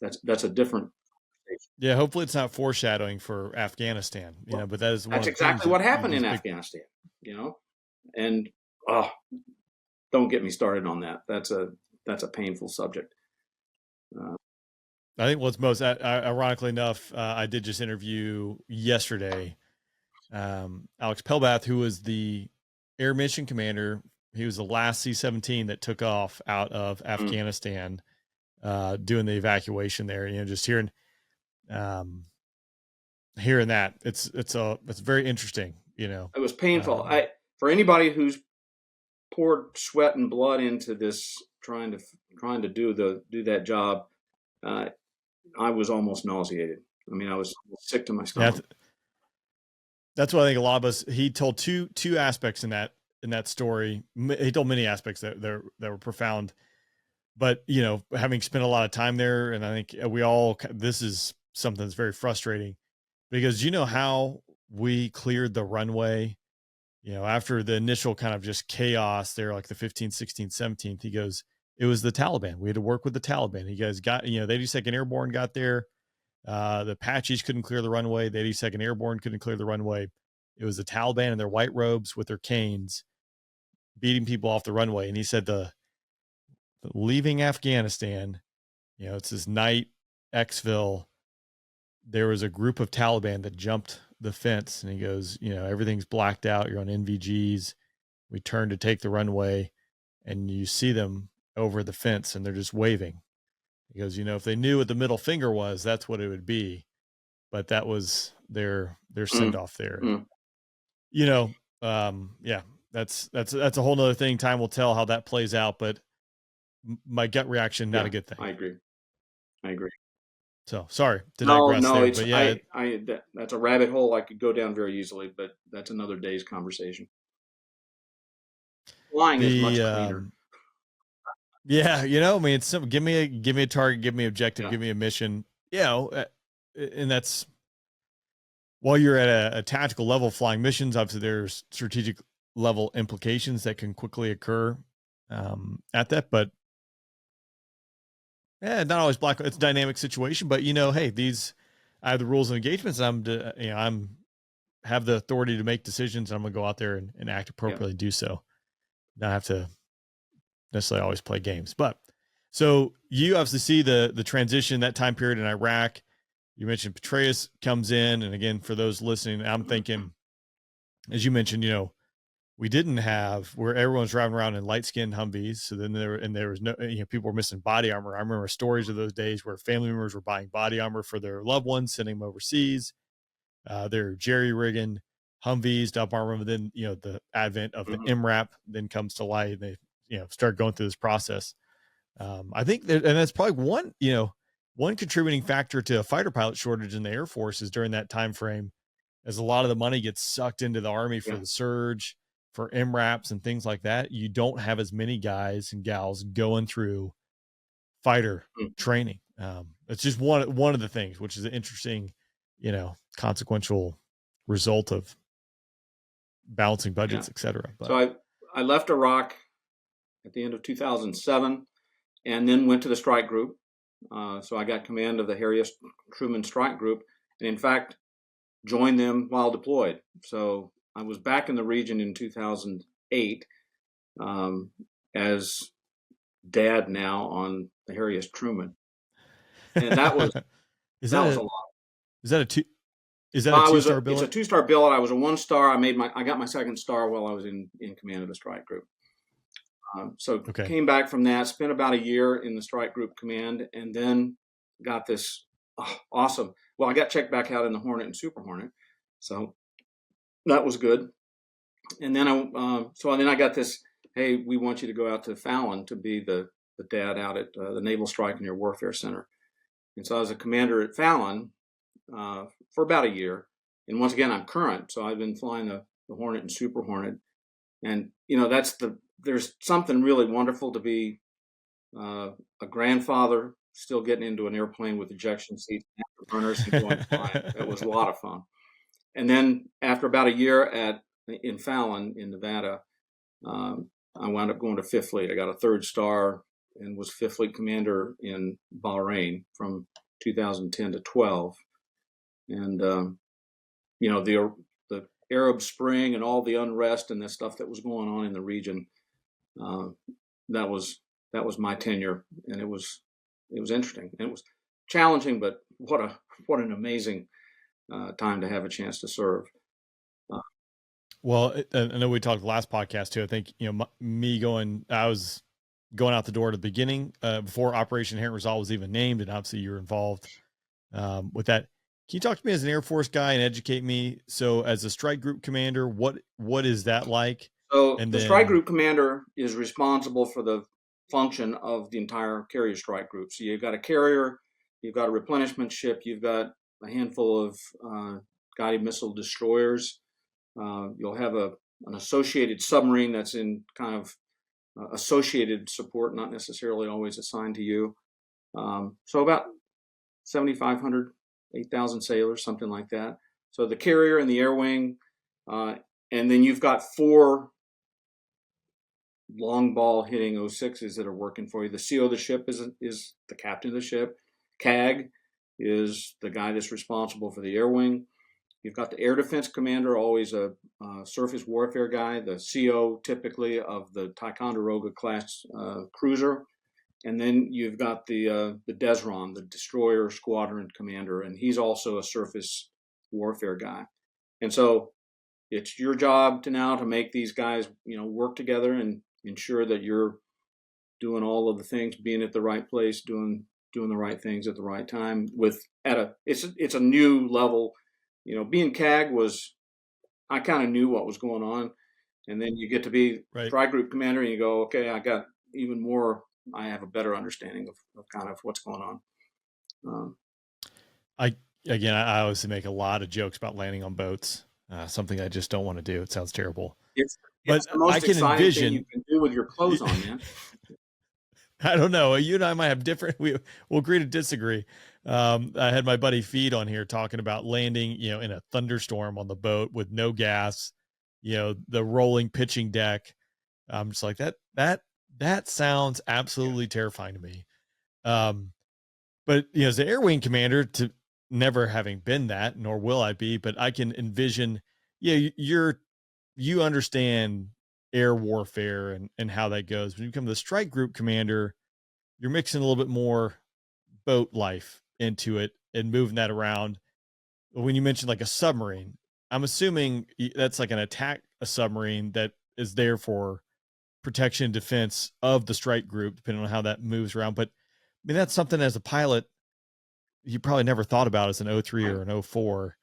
That's a different. Yeah, hopefully it's not foreshadowing for Afghanistan. You know, but that's exactly what happened in Afghanistan. You know, and don't get me started on that. That's a painful subject. I think what's most ironically enough, I did just interview yesterday Alex Pelbath, who was the air mission commander. He was the last C-17 that took off out of Afghanistan, doing the evacuation there. You know, just hearing that, it's very interesting. You know, it was painful. For anybody who's poured sweat and blood into this, trying to do that job, I was almost nauseated. I mean, I was sick to my stomach. That's what I think a lot of us. He told two aspects in that story. He told many aspects that were profound, but you know, having spent a lot of time there, and I think this is something that's very frustrating, because you know how we cleared the runway, you know, after the initial kind of just chaos there, like the 15th, 16th, 17th, he goes, it was the Taliban. We had to work with the Taliban. You guys got, you know, the 82nd Airborne got there. The Apaches couldn't clear the runway. The 82nd Airborne couldn't clear the runway. It was the Taliban in their white robes with their canes beating people off the runway. And he said the leaving Afghanistan, you know, it's this night, Xville, there was a group of Taliban that jumped the fence, and he goes, everything's blacked out. You're on NVGs. We turn to take the runway, and you see them over the fence, and they're just waving. He goes, if they knew what the middle finger was, that's what it would be. But that was their send off there. Yeah, that's a whole nother thing. Time will tell how that plays out, but my gut reaction, not a good thing. I agree. So sorry to digress there, but yeah, that's a rabbit hole I could go down very easily, but that's another day's conversation. Flying is much cleaner. Yeah, it's simple. Give me a target, give me an objective, give me a mission. And that's while you're at a tactical level flying missions. Obviously, there's strategic level implications that can quickly occur at that, but not always black. It's a dynamic situation, but hey, I have the rules of engagements, and I'm have the authority to make decisions. And I'm going to go out there and act appropriately, do so. Not have to necessarily always play games. But so you obviously see the transition, that time period in Iraq. You mentioned Patriot comes in. And again, for those listening, I'm thinking, as you mentioned, we didn't have where everyone's driving around in light skinned Humvees. So then there was no, people were missing body armor. I remember stories of those days where family members were buying body armor for their loved ones, sending them overseas. They're jerry rigging Humvees to up armor. Then, the advent of the MRAP then comes to light. And they, start going through this process. I think and that's probably one contributing factor to a fighter pilot shortage in the Air Force is during that time frame, as a lot of the money gets sucked into the Army for the surge, for MRAPs and things like that. You don't have as many guys and gals going through fighter training. It's just one of the things, which is an interesting, consequential result of balancing budgets, et cetera. But, so I left Iraq at the end of 2007 and then went to the strike group. So I got command of the Harriet Truman Strike Group, and in fact, joined them while deployed. So I was back in the region in 2008 as dad now on the Harriet Truman, and that was was a lot. Is that a two? Is that a 2-star billet? It's a 2-star billet. I was a 1-star. I got my 2nd star while I was in command of the strike group. Came back from that, spent about a year in the strike group command, and then got this awesome. Well, I got checked back out in the Hornet and Super Hornet, so that was good. And then I got this. Hey, we want you to go out to Fallon to be the dad out at the Naval Strike and Air Warfare Center. And so I was a commander at Fallon for about a year. And once again, I'm current, so I've been flying the Hornet and Super Hornet. And there's something really wonderful to be a grandfather, still getting into an airplane with ejection seats and afterburners and going flying. It was a lot of fun. And then after about a year in Fallon in Nevada, I wound up going to 5th Fleet. I got a 3rd star and was 5th Fleet commander in Bahrain from 2010 to 12. And the Arab Spring and all the unrest and the stuff that was going on in the region, that was my tenure, and it was interesting. It was challenging, but what an amazing time to have a chance to serve. Well, I know we talked last podcast too. I think I was going out the door at the beginning before Operation Inherent Resolve was even named, and obviously you're involved with that. Can you talk to me as an Air Force guy and educate me? So as a strike group commander, what is that like? So the strike group commander is responsible for the function of the entire carrier strike group. So you've got a carrier, you've got a replenishment ship, you've got a handful of guided missile destroyers. You'll have an associated submarine that's in kind of associated support, not necessarily always assigned to you. So about 7,500, 8,000 sailors, something like that. So the carrier and the air wing, and then you've got 4 long ball hitting 06s that are working for you. The CO of the ship is the captain of the ship. CAG is the guy that's responsible for the air wing. You've got the air defense commander, always a surface warfare guy, the CO typically of the Ticonderoga class cruiser. And then you've got the Desron, the destroyer squadron commander, and he's also a surface warfare guy. And so it's your job to make these guys, work together and ensure that you're doing all of the things, being at the right place, doing the right things at the right time. It's a new level. Being CAG I kind of knew what was going on, and then you get to be strike group commander, and you go, okay, I got even more. I have a better understanding of kind of what's going on. I always make a lot of jokes about landing on boats. Something I just don't want to do. It sounds terrible. It's the most exciting thing you can do with your clothes on, man. I don't know. You and I might have different. We'll agree to disagree. I had my buddy Feed on here talking about landing, in a thunderstorm on the boat with no gas, the rolling pitching deck. I'm just like that sounds absolutely terrifying to me. But as an air wing commander, to never having been that, nor will I be, but I can envision, you understand air warfare and how that goes. When you become the strike group commander, you're mixing a little bit more boat life into it and moving that around. When you mentioned like a submarine, I'm assuming that's like a submarine that is there for protection and defense of the strike group, depending on how that moves around. But I mean, that's something as a pilot, you probably never thought about as an 03 or an 04,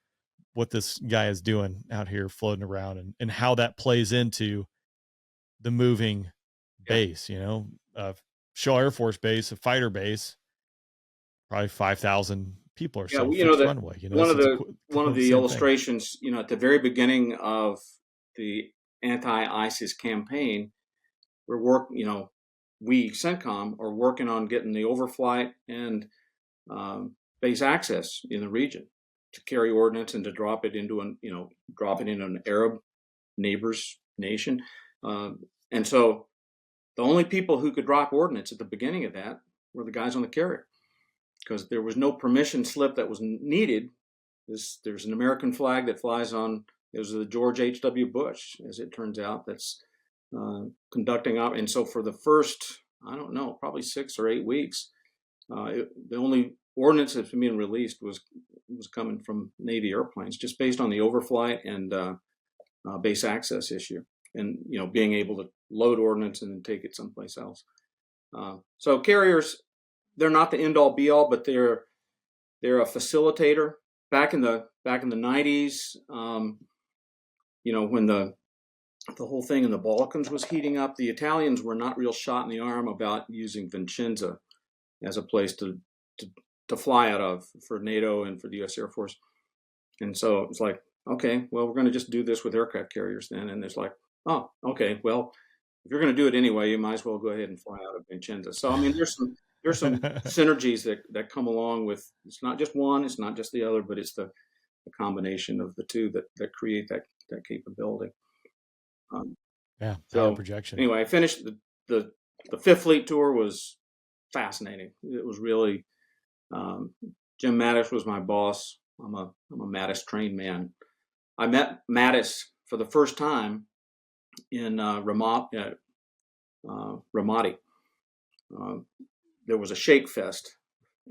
what this guy is doing out here floating around and how that plays into the moving base, Shaw Air Force Base, a fighter base, probably 5,000 people or so. Runway, one of the illustrations, at the very beginning of the anti-ISIS campaign, we CENTCOM are working on getting the overflight and base access in the region to carry ordnance and to drop it into an Arab neighbor's nation. And so the only people who could drop ordnance at the beginning of that were the guys on the carrier, because there was no permission slip that was needed. There's an American flag that flies on. It was the George H.W. Bush, as it turns out, that's conducting out. And so for the first, probably 6 or 8 weeks, the only ordnance that's being released was coming from Navy airplanes, just based on the overflight and base access issue, and being able to load ordnance and then take it someplace else. So carriers, they're not the end all be all, but they're a facilitator. Back in the 90s, when the whole thing in the Balkans was heating up, the Italians were not real shot in the arm about using Vicenza as a place to fly out of for NATO and for the U.S. Air Force. And so it's like, okay, well, we're going to just do this with aircraft carriers then. And it's like, oh, okay, well, if you're going to do it anyway, you might as well go ahead and fly out of Vicenza. So, I mean, there's some synergies that come along with, it's not just one, it's not just the other, but it's the combination of the two that create that capability. So projection. Anyway, I finished the Fifth Fleet tour was fascinating. It was really, Jim Mattis was my boss. I'm a Mattis trained man. I met Mattis for the first time in Ramadi. There was a shake fest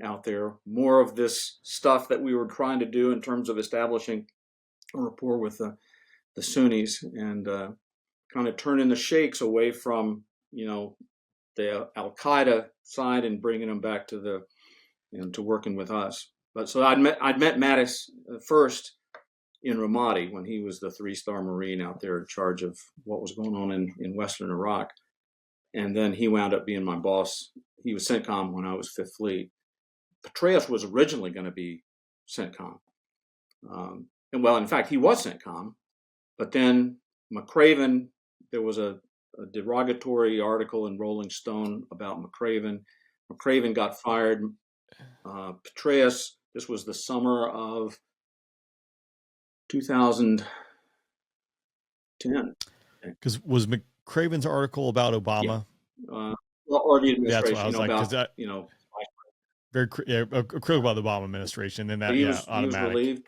out there, more of this stuff that we were trying to do in terms of establishing a rapport with the Sunnis and kind of turning the sheikhs away from the Al-Qaeda side and bringing them back to to working with us. But so I'd met Mattis first in Ramadi when he was the 3-star Marine out there in charge of what was going on in Western Iraq. And then he wound up being my boss. He was CENTCOM when I was Fifth Fleet. Patriot was originally going to be CENTCOM. And well, in fact, he was CENTCOM. But then McCraven, there was a derogatory article in Rolling Stone about McCraven. McCraven got fired. Petraeus, this was the summer of 2010. Because was McCraven's article about Obama? Yeah. Or the administration. That's what I was like, about, very critical about the Obama administration. Then that, automatic. He was relieved.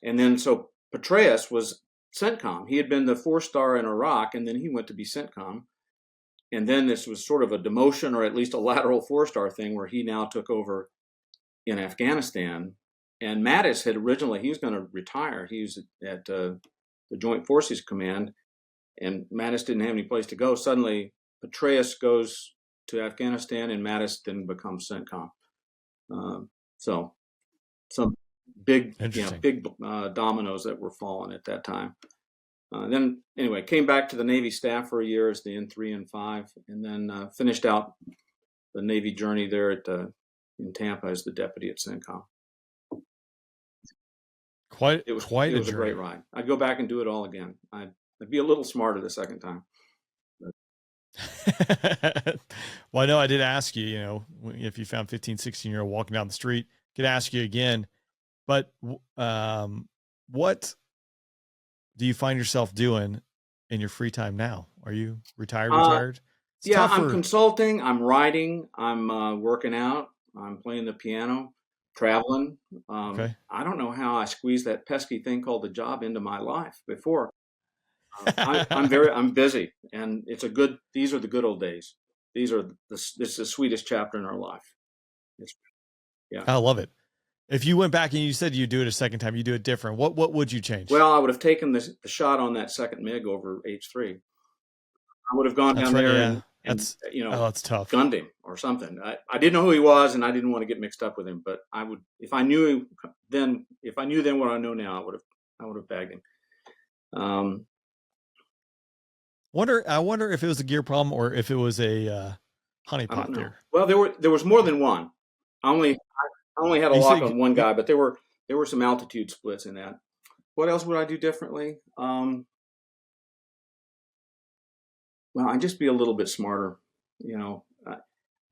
And then so Petraeus was CENTCOM. He had been the 4-star in Iraq, and then he went to be CENTCOM. And then this was sort of a demotion, or at least a lateral 4-star thing, where he now took over in Afghanistan. And Mattis had originally, he was going to retire. He was at the Joint Forces Command, and Mattis didn't have any place to go. Suddenly, Petraeus goes to Afghanistan, and Mattis then becomes CENTCOM. So some big, dominoes that were falling at that time. Then anyway, came back to the Navy staff for a year as the N3, N5, and then finished out the Navy journey there in Tampa as the deputy at CENTCOM. It was a great ride. I'd go back and do it all again. I'd be a little smarter the second time. Well, I know I did ask you, if you found 15, 16-year-old walking down the street, could ask you again, but what do you find yourself doing in your free time now? Are you retired? I'm consulting, I'm writing, I'm working out, I'm playing the piano, traveling. Okay. I don't know how I squeezed that pesky thing called the job into my life before. I'm busy, and these are the good old days. This is the sweetest chapter in our life. I love it. If you went back and you said you do it a second time, you do it different, what would you change? Well, I would have taken the shot on that second MiG over H3. I would have gone down there and that's tough. Gunned him or something. I didn't know who he was, and I didn't want to get mixed up with him. But I would, if I knew then what I know now, I would have bagged him. I wonder if it was a gear problem or if it was a honeypot there. Well, there was more than one. I only had a lock on one guy, but there were some altitude splits in that. What else would I do differently? Well, I'd just be a little bit smarter.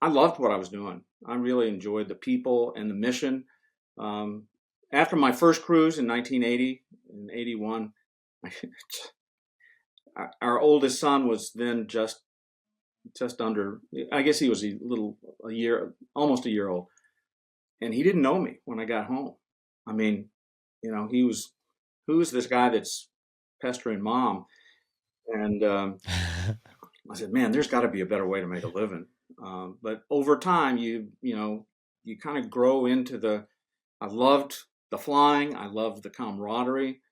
I loved what I was doing. I really enjoyed the people and the mission. After my first cruise in 1980 and 81, our oldest son was then just under, I guess he was almost a year old. And he didn't know me when I got home. I mean, who's this guy that's pestering mom? And I said, man, there's got to be a better way to make a living. But over time, you kind of grow into I loved the flying. I loved the camaraderie.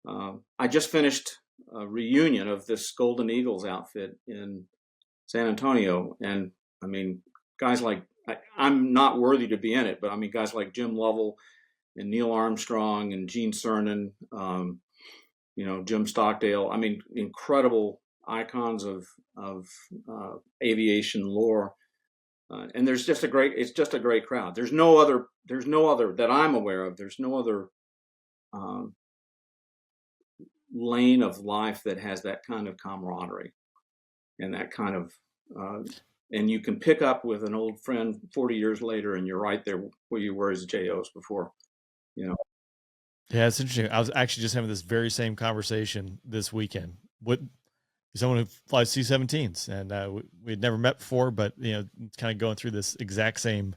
I just finished a reunion of this Golden Eagles outfit in San Antonio. And I mean, guys like, I'm not worthy to be in it, but I mean, guys like Jim Lovell and Neil Armstrong and Gene Cernan, Jim Stockdale. I mean, incredible icons of aviation lore. And it's just a great crowd. There's no other that I'm aware of. There's no other lane of life that has that kind of camaraderie and that kind of, and you can pick up with an old friend 40 years later, and you're right there where you were as JOs before, Yeah, it's interesting. I was actually just having this very same conversation this weekend with someone who flies C-17s, and we had never met before, but it's kind of going through this exact same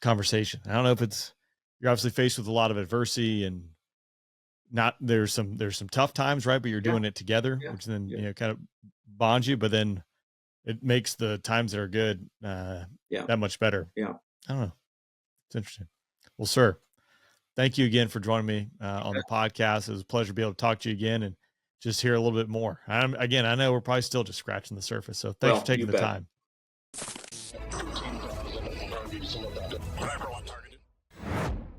conversation. I don't know if you're obviously faced with a lot of adversity, and there's some tough times, right? But you're doing it together, which then kind of bonds you, but then it makes the times that are good that much better. Yeah, I don't know. It's interesting. Well, sir, thank you again for joining me on the podcast. It was a pleasure to be able to talk to you again and just hear a little bit more. I know we're probably still just scratching the surface, so thanks for taking the time.